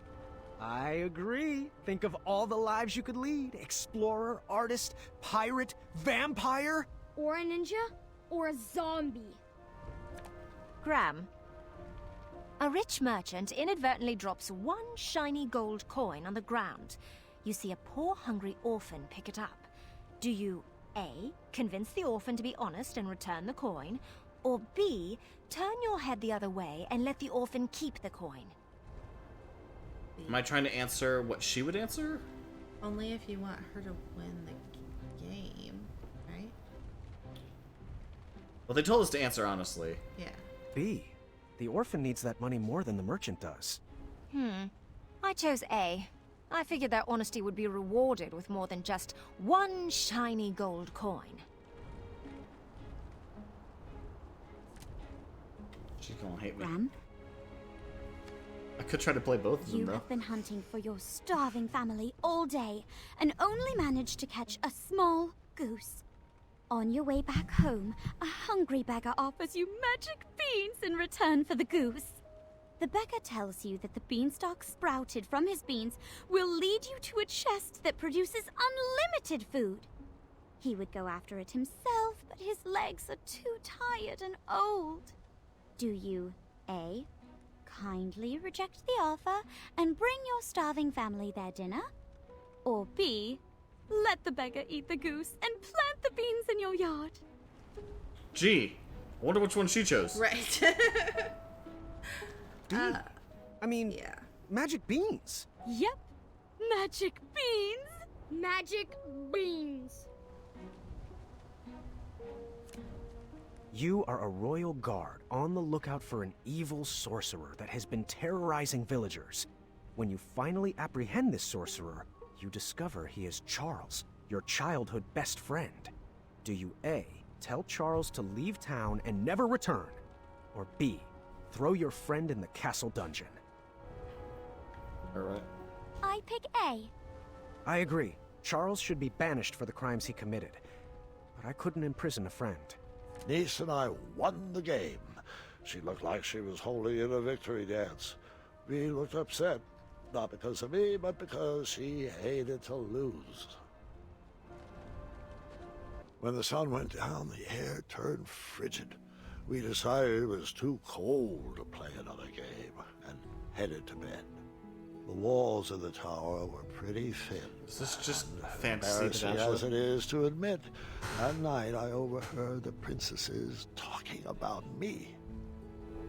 Speaker 6: I agree. Think of all the lives you could lead. Explorer, artist, pirate, vampire.
Speaker 4: Or a ninja, or a zombie.
Speaker 11: Graham. A rich merchant inadvertently drops 1 shiny gold coin on the ground. You see a poor, hungry orphan pick it up. Do you A, convince the orphan to be honest and return the coin, or B, turn your head the other way and let the orphan keep the coin?
Speaker 1: Am I trying to answer what she would answer?
Speaker 2: Only if you want her to win the game, right?
Speaker 1: Well, they told us to answer honestly.
Speaker 2: Yeah.
Speaker 6: B. The orphan needs that money more than the merchant does.
Speaker 11: I chose A. I figured their honesty would be rewarded with more than just 1 shiny gold coin.
Speaker 1: She's gonna hate me.
Speaker 4: Ram,
Speaker 1: I could try to play both of them,
Speaker 4: you
Speaker 1: though.
Speaker 4: have been hunting for your starving family all day and only managed to catch a small goose. On your way back home, a hungry beggar offers you magic beans in return for the goose. The beggar tells you that the beanstalk sprouted from his beans will lead you to a chest that produces unlimited food. He would go after it himself, but his legs are too tired and old. Do you A, kindly reject the offer and bring your starving family their dinner? Or B, let the beggar eat the goose and plant the beans in your yard?
Speaker 1: Gee, I wonder which one she chose.
Speaker 2: Right.
Speaker 6: B. I mean,
Speaker 2: yeah.
Speaker 6: magic beans.
Speaker 4: Yep, magic beans. Magic beans.
Speaker 6: You are a royal guard on the lookout for an evil sorcerer that has been terrorizing villagers. When you finally apprehend this sorcerer, you discover he is Charles, your childhood best friend. Do you A, tell Charles to leave town and never return? Or B, throw your friend in the castle dungeon?
Speaker 1: Alright.
Speaker 4: I pick A.
Speaker 6: I agree. Charles should be banished for the crimes he committed. But I couldn't imprison a friend.
Speaker 3: Niece and I won the game. She looked like she was holding in a victory dance. We looked upset, not because of me, but because she hated to lose. When the sun went down, the air turned frigid. We decided it was too cold to play another game and headed to bed. The walls of the tower were pretty thin.
Speaker 1: Is this just fantasy
Speaker 3: Embarrassing
Speaker 1: potential?
Speaker 3: as it is to admit, that night I overheard the princesses talking about me.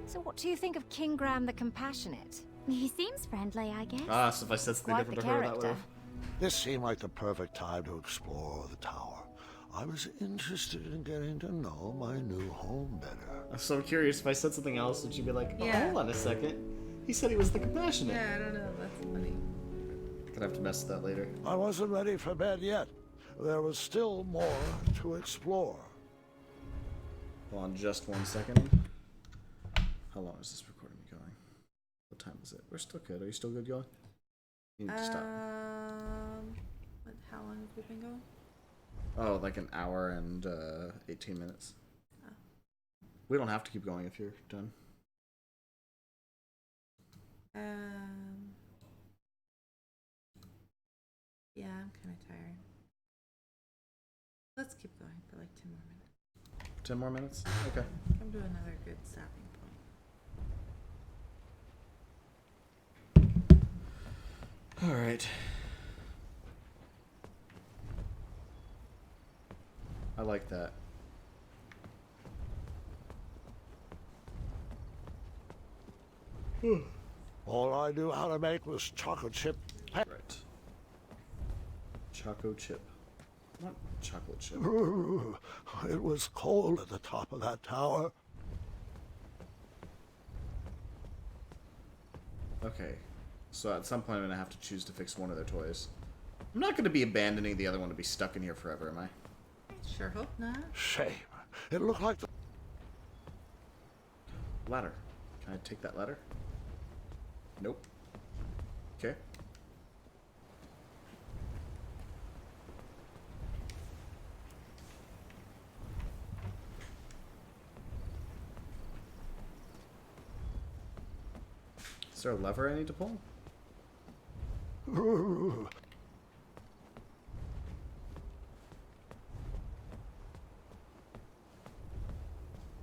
Speaker 11: So what do you think of King Graham the Compassionate?
Speaker 4: He seems friendly, I guess.
Speaker 1: Ah, so if I said something
Speaker 11: Quite
Speaker 1: different
Speaker 11: the
Speaker 1: to her, that would
Speaker 11: character.
Speaker 1: have...
Speaker 3: This seemed like the perfect time to explore the tower. I was interested in getting to know my new home better.
Speaker 1: I'm so curious if I said something else, would she be like, oh,
Speaker 2: Yeah.
Speaker 1: hold on a second. He said he was the compassionate.
Speaker 2: Yeah, I don't know. That's funny.
Speaker 1: Gonna have to mess with that later.
Speaker 3: I wasn't ready for bed yet. There was still more to explore.
Speaker 1: Hold on just 1 second. How long is this recording going? What time is it? We're still good. Are you still good, going? You need to stop.
Speaker 2: How long have we been going?
Speaker 1: Oh, like an hour and 18 minutes. We don't have to keep going if you're done.
Speaker 2: Yeah, I'm kind of tired. Let's keep going for like 10 more minutes.
Speaker 1: 10 more minutes? Okay.
Speaker 2: Come to another good stopping point.
Speaker 1: All right. I like that.
Speaker 3: All I knew how to make was chocolate chip.
Speaker 1: Right. Choco chip. What chocolate chip?
Speaker 3: It was cold at the top of that tower.
Speaker 1: Okay. So at some point I'm going to have to choose to fix one of their toys. I'm not going to be abandoning the other one to be stuck in here forever, am I?
Speaker 2: Sure hope not.
Speaker 3: Shame. It looked like the
Speaker 1: Ladder. Can I take that ladder? Nope. Okay. Is there a lever I need to pull?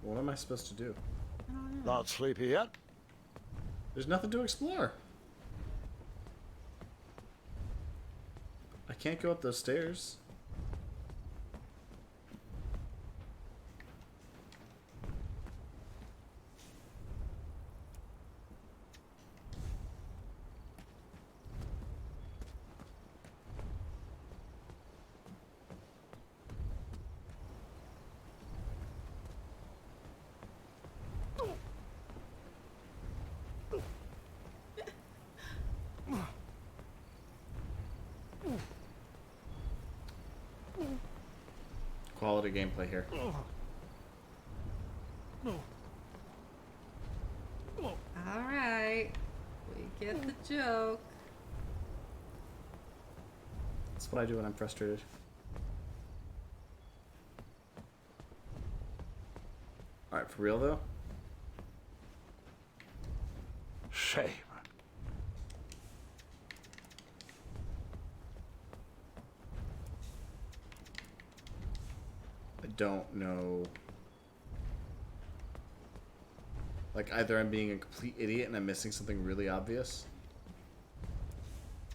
Speaker 1: What am I supposed to do?
Speaker 2: I don't know.
Speaker 3: Not sleepy yet?
Speaker 1: There's nothing to explore. I can't go up those stairs. Quality gameplay here.
Speaker 2: Alright. We get the joke.
Speaker 1: That's what I do when I'm frustrated. Alright, for real though?
Speaker 3: Shame.
Speaker 1: I don't know. Like, either I'm being a complete idiot and I'm missing something really obvious.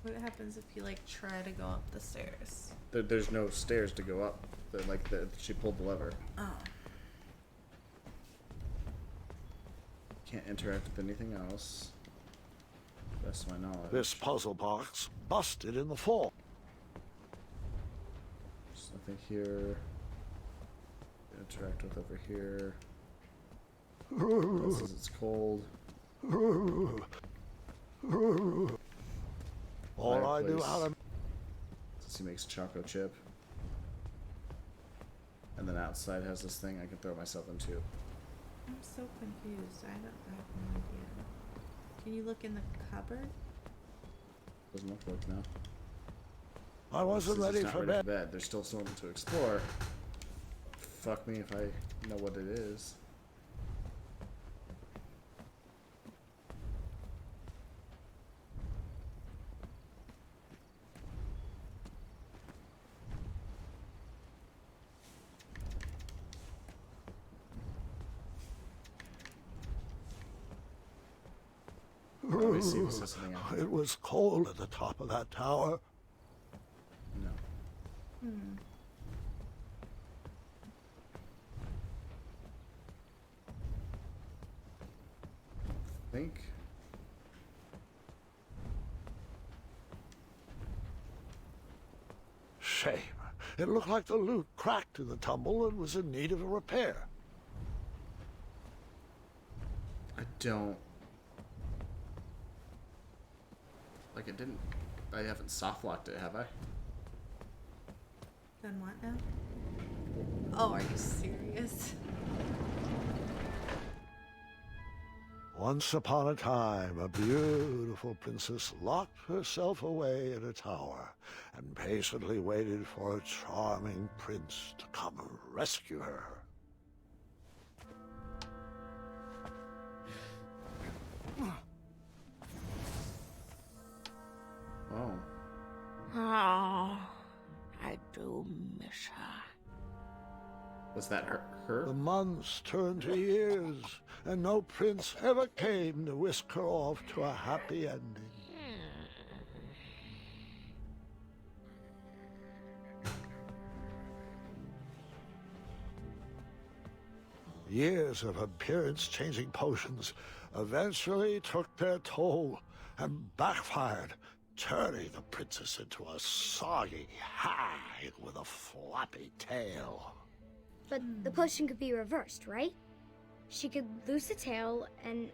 Speaker 2: What happens if you like try to go up the stairs?
Speaker 1: There's no stairs to go up. She pulled the lever.
Speaker 2: Oh.
Speaker 1: Can't interact with anything else. Best of my knowledge.
Speaker 3: This puzzle box busted in the fall.
Speaker 1: There's nothing here. Interact with over here. This is it's cold.
Speaker 3: All I knew how to.
Speaker 1: Since he makes choco chip. And then outside has this thing I can throw myself into.
Speaker 2: I'm so confused. I have no idea. Can you look in the cupboard?
Speaker 1: Doesn't look like now.
Speaker 3: I wasn't ready for bed.
Speaker 1: There's still something to explore. Fuck me if I know what it is. Let me see if this has something else.
Speaker 3: It was cold at the top of that tower.
Speaker 1: No. Think.
Speaker 3: Shame. It looked like the loot cracked in the tumble and was in need of a repair.
Speaker 1: I don't. Like it didn't. I haven't soft locked it, have I?
Speaker 2: Then what now? Oh, are you serious?
Speaker 3: Once upon a time, a beautiful princess locked herself away in a tower and patiently waited for a charming prince to come and rescue her.
Speaker 9: Oh, I do miss her.
Speaker 1: Was that her?
Speaker 3: The months turned to years, and no prince ever came to whisk her off to a happy ending. Years of appearance-changing potions eventually took their toll and backfired, turning the princess into a soggy hag with a floppy tail.
Speaker 4: But the potion could be reversed, right? She could lose the tail, and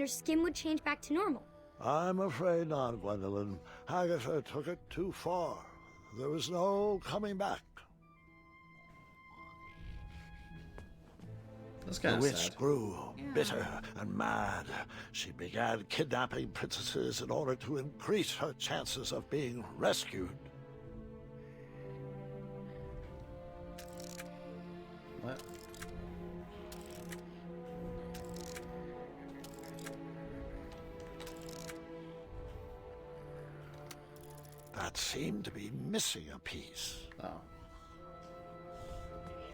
Speaker 4: her skin would change back to normal.
Speaker 3: I'm afraid not, Gwendolyn. Agatha took it too far. There was no coming back.
Speaker 1: That's
Speaker 3: The
Speaker 1: kind of
Speaker 3: witch
Speaker 1: sad.
Speaker 3: grew bitter and mad. She began kidnapping princesses in order to increase her chances of being rescued.
Speaker 1: What?
Speaker 3: That seemed to be missing a piece.
Speaker 1: Oh.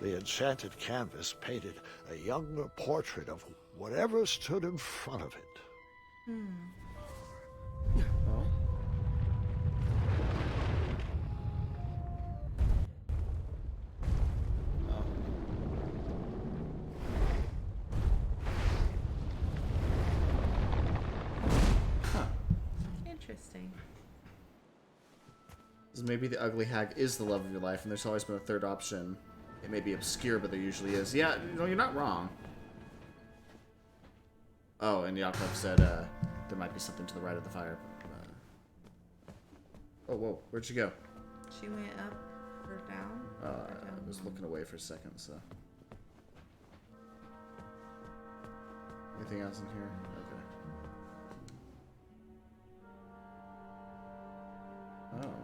Speaker 3: The enchanted canvas painted a younger portrait of whatever stood in front of it.
Speaker 1: Oh. Oh. Huh.
Speaker 2: Interesting.
Speaker 1: So maybe the ugly hag is the love of your life, and there's always been a third option. It may be obscure, but there usually is. Yeah, no, you're not wrong. Oh, and Yakov said there might be something to the right of the fire. Oh, whoa, where'd she go?
Speaker 2: She went up or down?
Speaker 1: I was looking away for a second, so. Anything else in here? Okay. Oh.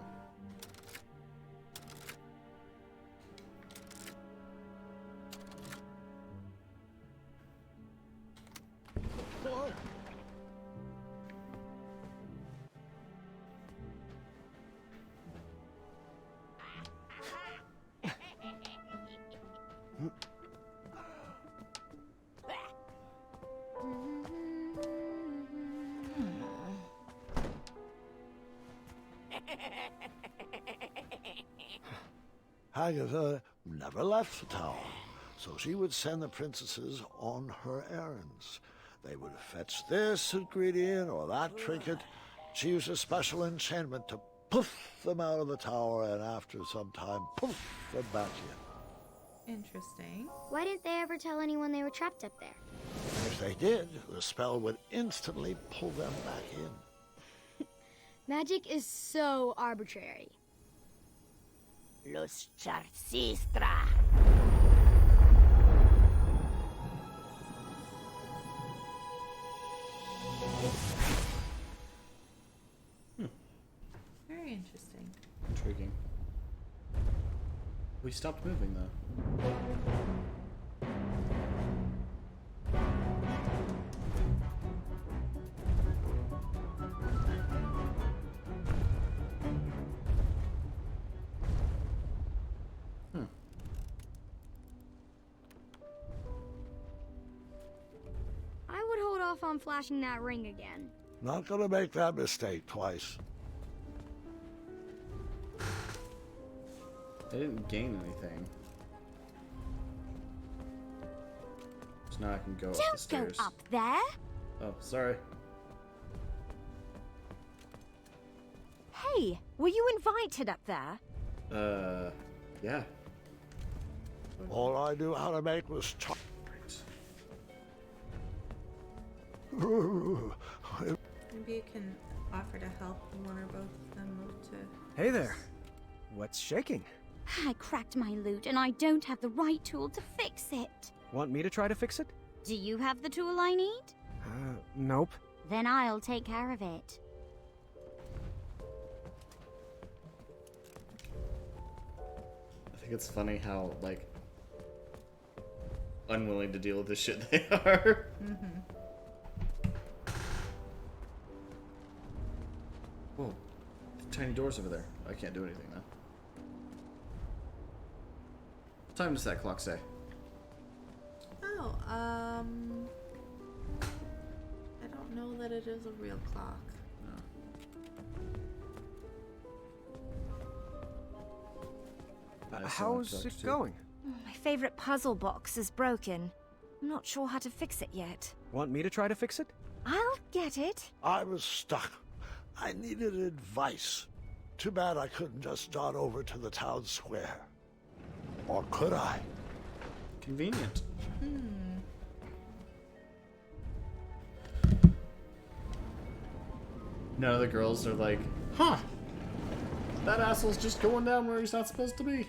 Speaker 3: Agatha never left the tower, so she would send the princesses on her errands. They would fetch this ingredient or that trinket. She used a special enchantment to poof them out of the tower, and after some time, poof them back in.
Speaker 2: Interesting.
Speaker 4: Why didn't they ever tell anyone they were trapped up there?
Speaker 3: If they did, the spell would instantly pull them back in.
Speaker 4: Magic is so arbitrary.
Speaker 9: Los Charcistra.
Speaker 2: Very interesting.
Speaker 1: Intriguing. We stopped moving, though.
Speaker 4: I would hold off on flashing that ring again.
Speaker 3: Not gonna make that mistake twice.
Speaker 1: I didn't gain anything. So now I can go up the
Speaker 11: Don't
Speaker 1: stairs.
Speaker 11: go up there.
Speaker 1: Oh, sorry.
Speaker 11: Hey, were you invited up there?
Speaker 1: Yeah.
Speaker 3: All I knew how to make was
Speaker 2: Maybe you can offer to help one or both of them move to...
Speaker 6: Hey there. What's shaking?
Speaker 12: I cracked my lute and I don't have the right tool to fix it.
Speaker 6: Want me to try to fix it?
Speaker 12: Do you have the tool I need?
Speaker 6: Nope.
Speaker 12: Then I'll take care of it.
Speaker 1: I think it's funny how, like, unwilling to deal with this shit they are. Whoa. tiny doors over there. I can't do anything now. What time does that clock say?
Speaker 2: Oh, I don't know that it is a real clock.
Speaker 6: How's it going?
Speaker 11: My favorite puzzle box is broken. I'm not sure how to fix it yet.
Speaker 6: Want me to try to fix it?
Speaker 11: I'll get it.
Speaker 3: I was stuck. I needed advice. Too bad I couldn't just dart over to the town square. Or could I?
Speaker 1: Convenient. None of the girls are like, huh, that asshole's just going down where he's not supposed to be.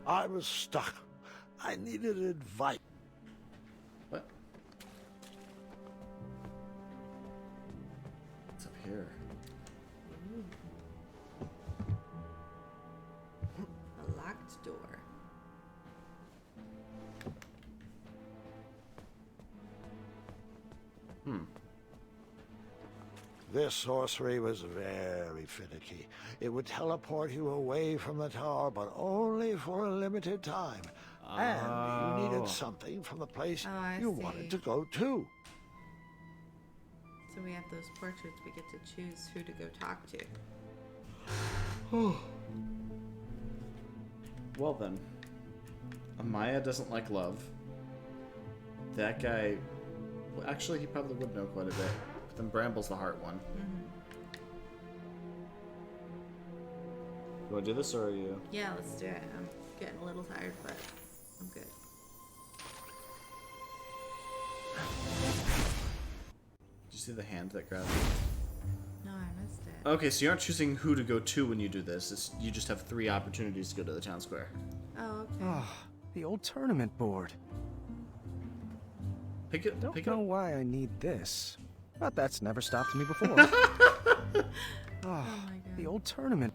Speaker 3: I was stuck. I needed advice.
Speaker 1: What? What's up here?
Speaker 2: A locked door.
Speaker 3: This sorcery was very finicky. It would teleport you away from the tower, but only for a limited time. And you needed something from the place you wanted to go to.
Speaker 2: So we have those portraits. We get to choose who to go talk to.
Speaker 1: Well then, Amaya doesn't like love. That guy, well, actually, he probably would know quite a bit. But then Bramble's the heart one. You want to do this, or are you?
Speaker 2: Yeah, let's do it. I'm getting a little tired, but I'm good.
Speaker 1: Did you see the hand that grabbed
Speaker 2: No, I missed it.
Speaker 1: Okay, so you aren't choosing who to go to when you do this. You just have 3 opportunities to go to the town square.
Speaker 2: Oh, okay.
Speaker 6: Oh, the old tournament board.
Speaker 1: Pick it.
Speaker 6: Don't
Speaker 1: pick
Speaker 6: know
Speaker 1: it up.
Speaker 6: why I need this, but that's never stopped me before. Oh, the old tournament.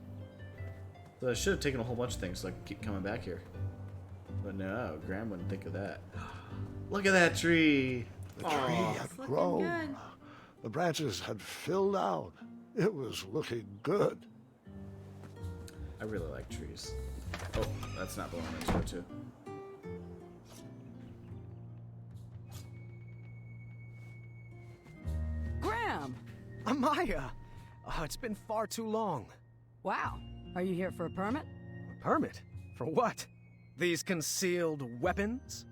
Speaker 1: So I should have taken a whole bunch of things, like keep coming back here. But no, Graham wouldn't think of that. Look at that tree.
Speaker 3: The tree had grown. The branches had filled out. It was looking good.
Speaker 1: I really like trees. Oh, that's not the one I meant to go to.
Speaker 13: Graham!
Speaker 6: Amaya! Oh, it's been far too long.
Speaker 13: Wow. Are you here for a permit?
Speaker 6: A permit? For what? These concealed weapons?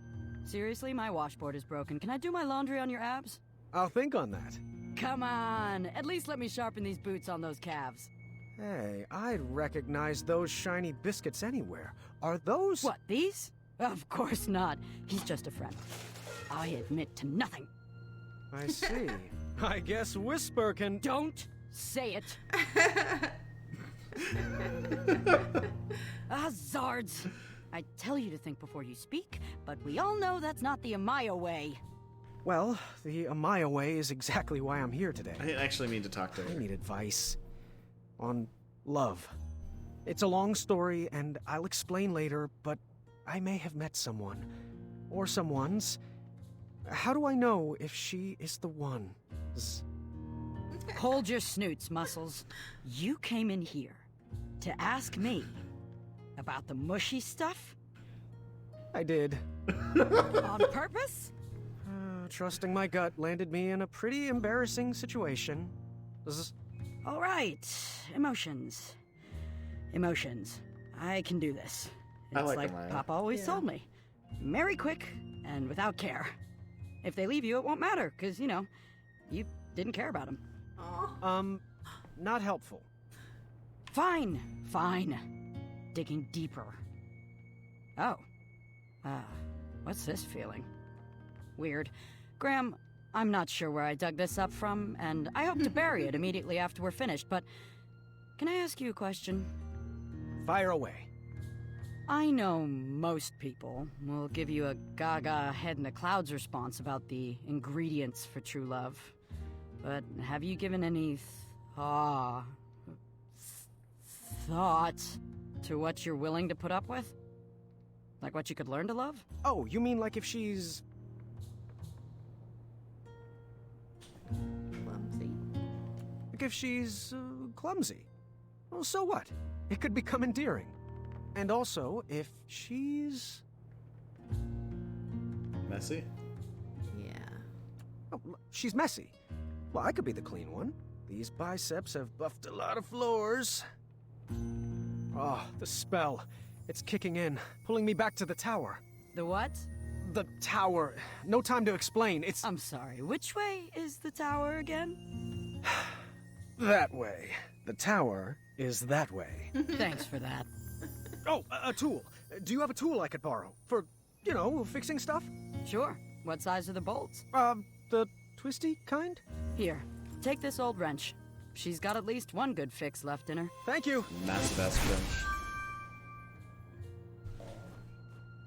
Speaker 13: Seriously, my washboard is broken. Can I do my laundry on your abs?
Speaker 6: I'll think on that.
Speaker 13: Come on! At least let me sharpen these boots on those calves.
Speaker 6: Hey, I'd recognize those shiny biscuits anywhere. Are those...
Speaker 13: What, these? Of course not. He's just a friend. I admit to nothing.
Speaker 6: I see. I guess Whisper can...
Speaker 13: Don't say it! Zards! I tell you to think before you speak, but we all know that's not the Amaya way.
Speaker 6: Well, the Amaya way is exactly why I'm here today.
Speaker 1: I didn't actually mean to talk to her.
Speaker 6: I need advice. On love. It's a long story, and I'll explain later, but I may have met someone. Or someone's. How do I know if she is the one?
Speaker 13: Hold your snoots, Muscles. You came in here to ask me about the mushy stuff?
Speaker 6: I did.
Speaker 13: On purpose?
Speaker 6: Trusting my gut landed me in a pretty embarrassing situation.
Speaker 13: All right. Emotions. Emotions. I can do this. It's
Speaker 1: I like Amaya.
Speaker 13: Papa always told me. Marry quick and without care. If they leave you, it won't matter, because, you know, you didn't care about them.
Speaker 6: Not helpful.
Speaker 13: Fine. Digging deeper. Oh. What's this feeling? Weird. Graham, I'm not sure where I dug this up from, and I hope to bury it immediately after we're finished, but can I ask you a question?
Speaker 6: Fire away.
Speaker 13: I know most people will give you a gaga head in the clouds response about the ingredients for true love. But have you given any thought to what you're willing to put up with? Like what you could learn to love?
Speaker 6: Oh, you mean like if she's...
Speaker 2: Clumsy.
Speaker 6: Like if she's clumsy? Well, so what? It could become endearing. And also, if she's...
Speaker 1: Messy?
Speaker 2: Yeah.
Speaker 6: Oh, she's messy. Well, I could be the clean one. These biceps have buffed a lot of floors. Oh, the spell. It's kicking in, pulling me back to the tower.
Speaker 13: The what?
Speaker 6: The tower. No time to explain. It's...
Speaker 13: I'm sorry, which way is the tower again?
Speaker 6: That way. The tower is that way.
Speaker 13: Thanks for that.
Speaker 6: Oh, a tool. Do you have a tool I could borrow? For, you know, fixing stuff?
Speaker 13: Sure. What size are the bolts?
Speaker 6: The twisty kind?
Speaker 13: Here, take this old wrench. She's got at least one good fix left in her.
Speaker 6: Thank you.
Speaker 1: Massive ass wrench.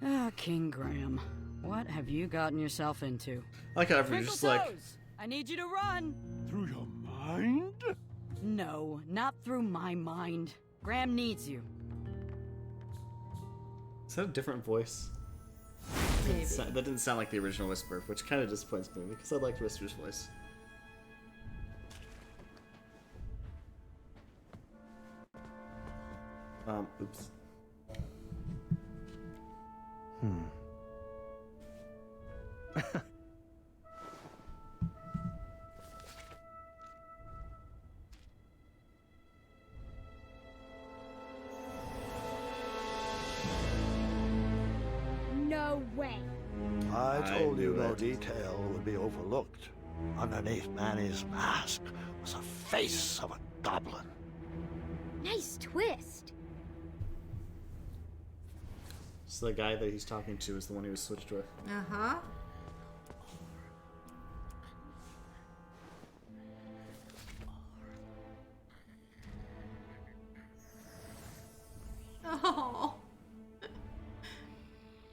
Speaker 13: Ah, King Graham. What have you gotten yourself into?
Speaker 1: I like how everyone's just like...
Speaker 13: Toes, I need you to run!
Speaker 3: Through your mind?
Speaker 13: No, not through my mind. Graham needs you.
Speaker 1: Is that a different voice?
Speaker 2: Maybe.
Speaker 1: That didn't sound like the original Whisper, which kind of disappoints me because I liked Whisper's voice. Oops.
Speaker 4: No way.
Speaker 3: I told you
Speaker 1: knew
Speaker 3: no
Speaker 1: it.
Speaker 3: detail would be overlooked. Underneath Manny's mask was the face of a goblin.
Speaker 4: Nice twist.
Speaker 1: So the guy that he's talking to is the one he was switched with.
Speaker 2: Uh-huh. Oh.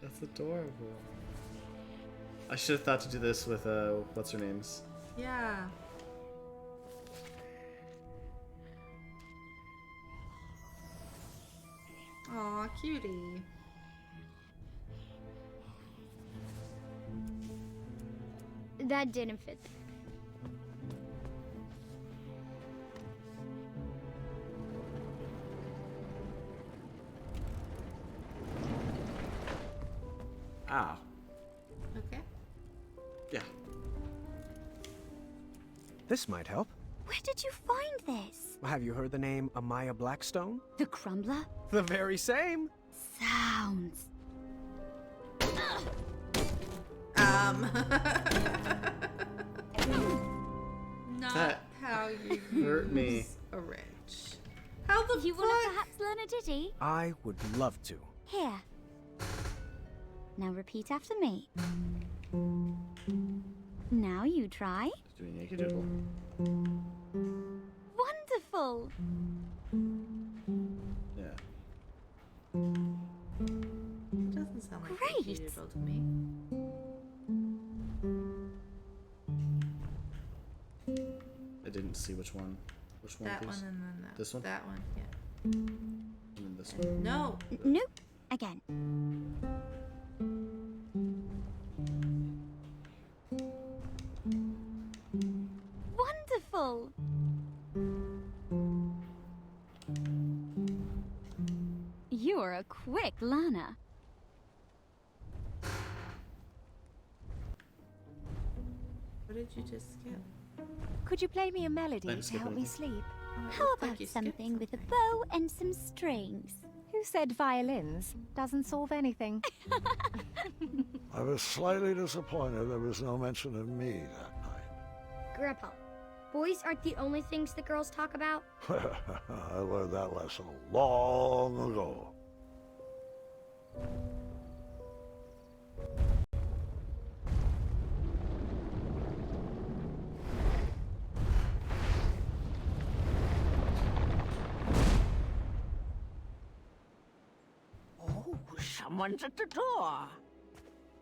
Speaker 1: That's adorable. I should have thought to do this with, what's her name's?
Speaker 2: Yeah. Aw, cutie.
Speaker 4: That didn't fit.
Speaker 1: Ah.
Speaker 2: Okay.
Speaker 1: Yeah.
Speaker 6: This might help.
Speaker 12: Where did you find this?
Speaker 6: Have you heard the name Amaya Blackstone?
Speaker 12: The Crumbler?
Speaker 6: The very same.
Speaker 12: Sounds.
Speaker 2: Not
Speaker 1: That
Speaker 2: how you
Speaker 1: hurt
Speaker 2: use
Speaker 1: me.
Speaker 2: a wrench. How the
Speaker 12: You
Speaker 2: fuck?
Speaker 12: want to perhaps learn a ditty?
Speaker 6: I would love to.
Speaker 12: Here. Now repeat after me. Now you try.
Speaker 1: Doing Yankee Doodle.
Speaker 12: Wonderful.
Speaker 1: Yeah.
Speaker 2: It doesn't sound like
Speaker 12: Great.
Speaker 2: Yankee Doodle to me.
Speaker 1: I didn't see which one. Which one,
Speaker 2: That
Speaker 1: please?
Speaker 2: one and then that.
Speaker 1: This one?
Speaker 2: That one, yeah.
Speaker 1: And then this one.
Speaker 2: No.
Speaker 12: Nope. Again. Wonderful. You're a quick learner.
Speaker 2: What did you just skip?
Speaker 11: Could you play me a melody
Speaker 1: I'm
Speaker 11: to help me
Speaker 1: skipping.
Speaker 11: sleep?
Speaker 12: How about something with a bow and some strings?
Speaker 11: Who said violins? Doesn't solve anything.
Speaker 3: I was slightly disappointed there was no mention of me that
Speaker 4: Grandpa, boys aren't the only things the girls talk about.
Speaker 3: night. I learned that lesson long ago.
Speaker 9: Someone's at the door.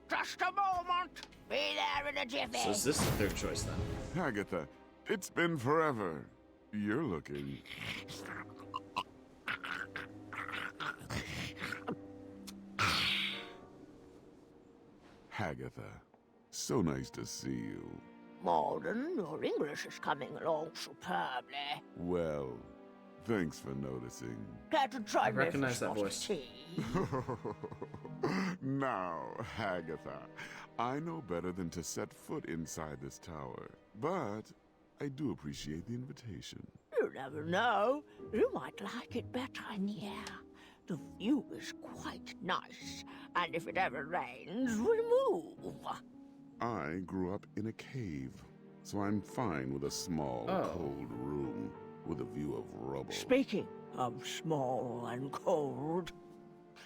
Speaker 9: Just a moment. Be there in a jiffy.
Speaker 1: So is this the third choice then?
Speaker 14: Agatha, it's been forever. You're looking... Agatha, so nice to see you.
Speaker 9: Malden, your English is coming along superbly.
Speaker 14: Well, thanks for noticing.
Speaker 9: Care to join
Speaker 1: I
Speaker 9: me
Speaker 1: recognize
Speaker 9: for a
Speaker 1: that
Speaker 9: spot of
Speaker 1: voice.
Speaker 9: tea?
Speaker 14: Now, Agatha, I know better than to set foot inside this tower, but I do appreciate the invitation.
Speaker 9: You never know. You might like it better in here. The view is quite nice, and if it ever rains, we'll move.
Speaker 14: I grew up in a cave, so I'm fine with a small, cold room with a view of rubble.
Speaker 9: Speaking of small and cold,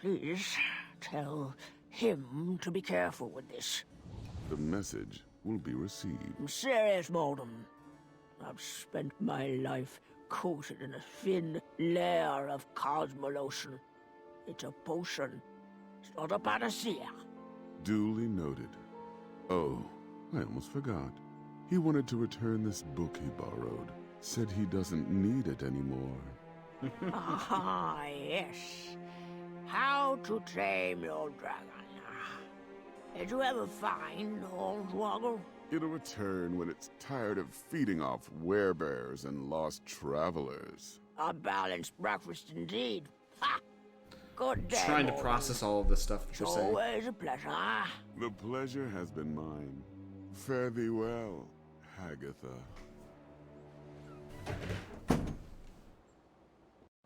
Speaker 9: please tell him to be careful with this.
Speaker 14: The message will be received.
Speaker 9: I'm serious, Malden. I've spent my life coated in a thin layer of cosmolotion. It's a potion. It's not a panacea.
Speaker 14: Duly noted. Oh, I almost forgot. He wanted to return this book he borrowed. Said he doesn't need it anymore.
Speaker 9: Ah, yes. How to Tame Your Dragon. Did you ever find Hornswoggle?
Speaker 14: It'll return when it's tired of feeding off werebears and lost travelers.
Speaker 9: A balanced breakfast indeed. Ha! Good day,
Speaker 1: Trying to
Speaker 9: Malden.
Speaker 1: process all of this stuff that you're saying.
Speaker 9: Always a pleasure.
Speaker 14: The pleasure has been mine. Fare thee well, Agatha.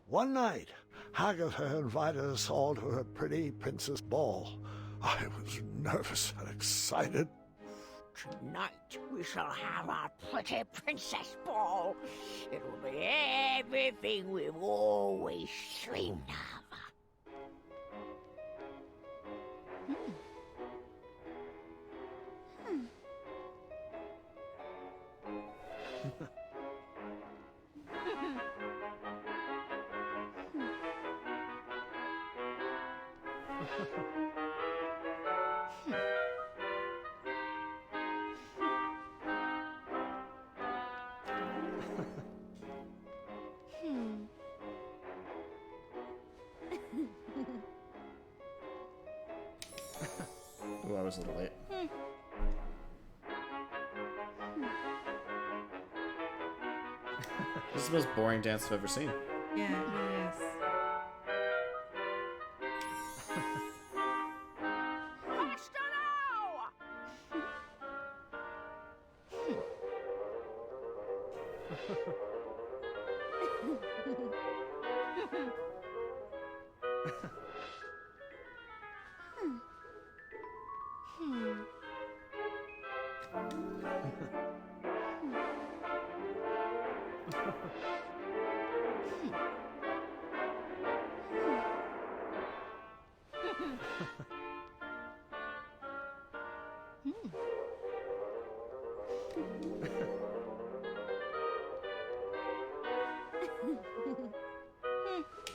Speaker 3: One night, Agatha invited us all to her pretty princess ball. I was nervous and excited.
Speaker 9: Tonight we shall have our pretty princess ball. It will be everything we've always dreamed of.
Speaker 1: Oh, I was a little late. This is the most boring dance I've ever seen.
Speaker 2: Yeah, it is.
Speaker 9: Faster now!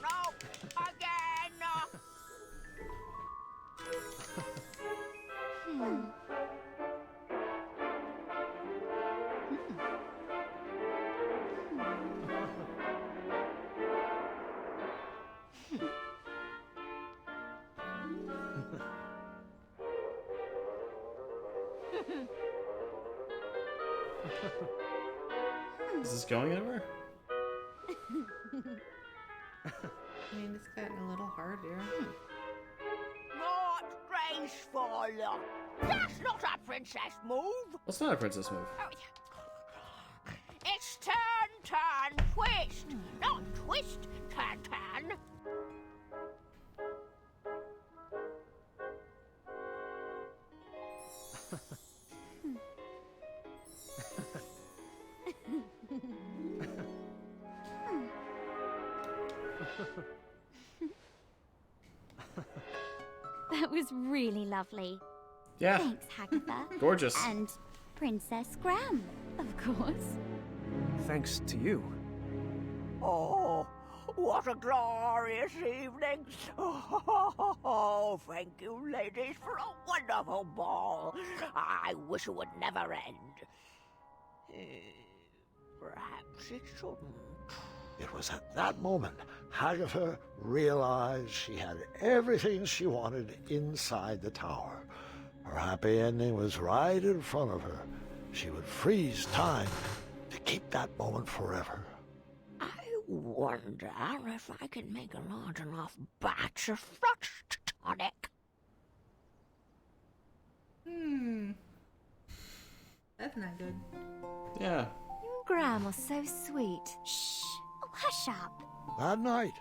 Speaker 9: No! Again!
Speaker 1: Is this going anywhere?
Speaker 2: I mean, it's gotten a little harder.
Speaker 9: Not graceful. That's not a princess move.
Speaker 1: That's not a princess move.
Speaker 9: It's turn, turn, twist. Not twist, turn, turn.
Speaker 12: That was really lovely.
Speaker 1: Yeah.
Speaker 12: Thanks, Agatha.
Speaker 1: Gorgeous.
Speaker 12: And Princess Graham, of course.
Speaker 6: Thanks to you.
Speaker 9: Oh, What a glorious evening! Oh, thank you, ladies, for a wonderful ball. I wish it would never end. Perhaps it shouldn't.
Speaker 3: It was at that moment Hagatha realized she had everything she wanted inside the tower. Her happy ending was right in front of her. She would freeze time to keep that moment forever.
Speaker 9: I wonder if I can make a large enough batch of frost tonic.
Speaker 2: That's not good.
Speaker 1: Yeah.
Speaker 11: Grandma's so sweet.
Speaker 4: Shh. Oh, hush up.
Speaker 3: That night,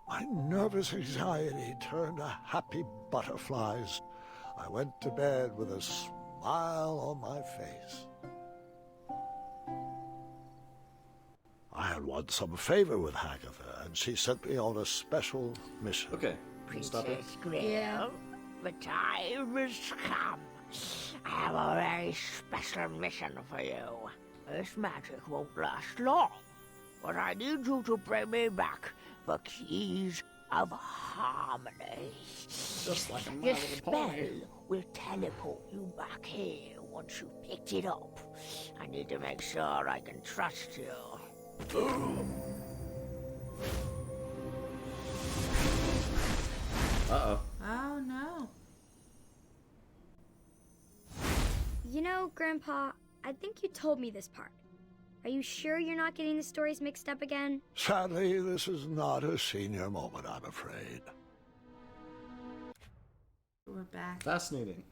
Speaker 3: my nervous anxiety turned to happy butterflies. I went to bed with a smile on my face. I had won some favor with Hagatha, and she sent me on a special mission.
Speaker 1: Okay.
Speaker 9: Princess Grail, the time has come. I have a very special mission for you. This magic won't last long, but I need you to bring me back the keys of harmony.
Speaker 1: Just like a My
Speaker 9: This
Speaker 1: Little
Speaker 9: spell
Speaker 1: Pony.
Speaker 9: will teleport you back here once you picked it up. I need to make sure I can trust you.
Speaker 1: Uh-oh.
Speaker 2: Oh no.
Speaker 4: You know, Grandpa, I think you told me this part. Are you sure you're not getting the stories mixed up again?
Speaker 3: Sadly, this is not a senior moment, I'm afraid.
Speaker 2: We're back
Speaker 1: Fascinating.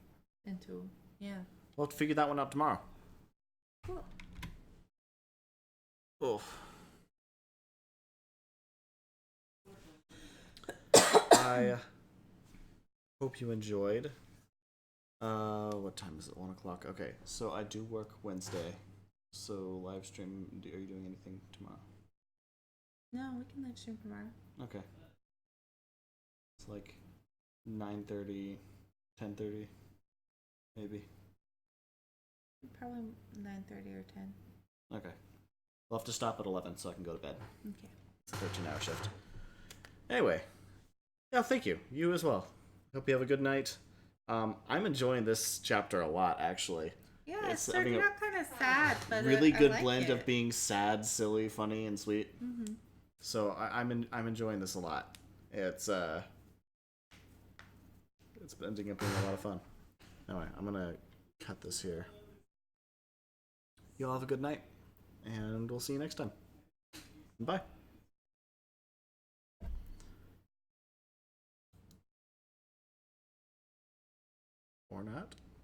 Speaker 2: into, yeah.
Speaker 1: We'll have to figure that one out tomorrow.
Speaker 2: Cool.
Speaker 1: Oof. I hope you enjoyed. What time is it? 1 o'clock. Okay, so I do work Wednesday. So live stream. Are you doing anything tomorrow?
Speaker 2: No, we can live stream tomorrow.
Speaker 1: Okay. It's like 9:30, 10:30, maybe.
Speaker 2: Probably 9:30 or 10.
Speaker 1: Okay. We'll have to stop at 11 so I can go to bed.
Speaker 2: Okay.
Speaker 1: It's a 13-hour shift. Anyway. Yeah, thank you. You as well. Hope you have a good night. I'm enjoying this chapter a lot, actually.
Speaker 2: Yeah,
Speaker 1: It's
Speaker 2: it started
Speaker 1: having a
Speaker 2: out kind of sad, but
Speaker 1: really
Speaker 2: I
Speaker 1: good
Speaker 2: like
Speaker 1: blend
Speaker 2: it.
Speaker 1: of being sad, silly, funny, and sweet.
Speaker 2: Mhm.
Speaker 1: So I'm enjoying this a lot. It's ending up being a lot of fun. Anyway, I'm gonna cut this here. You all have a good night, and we'll see you next time. Bye. Or not.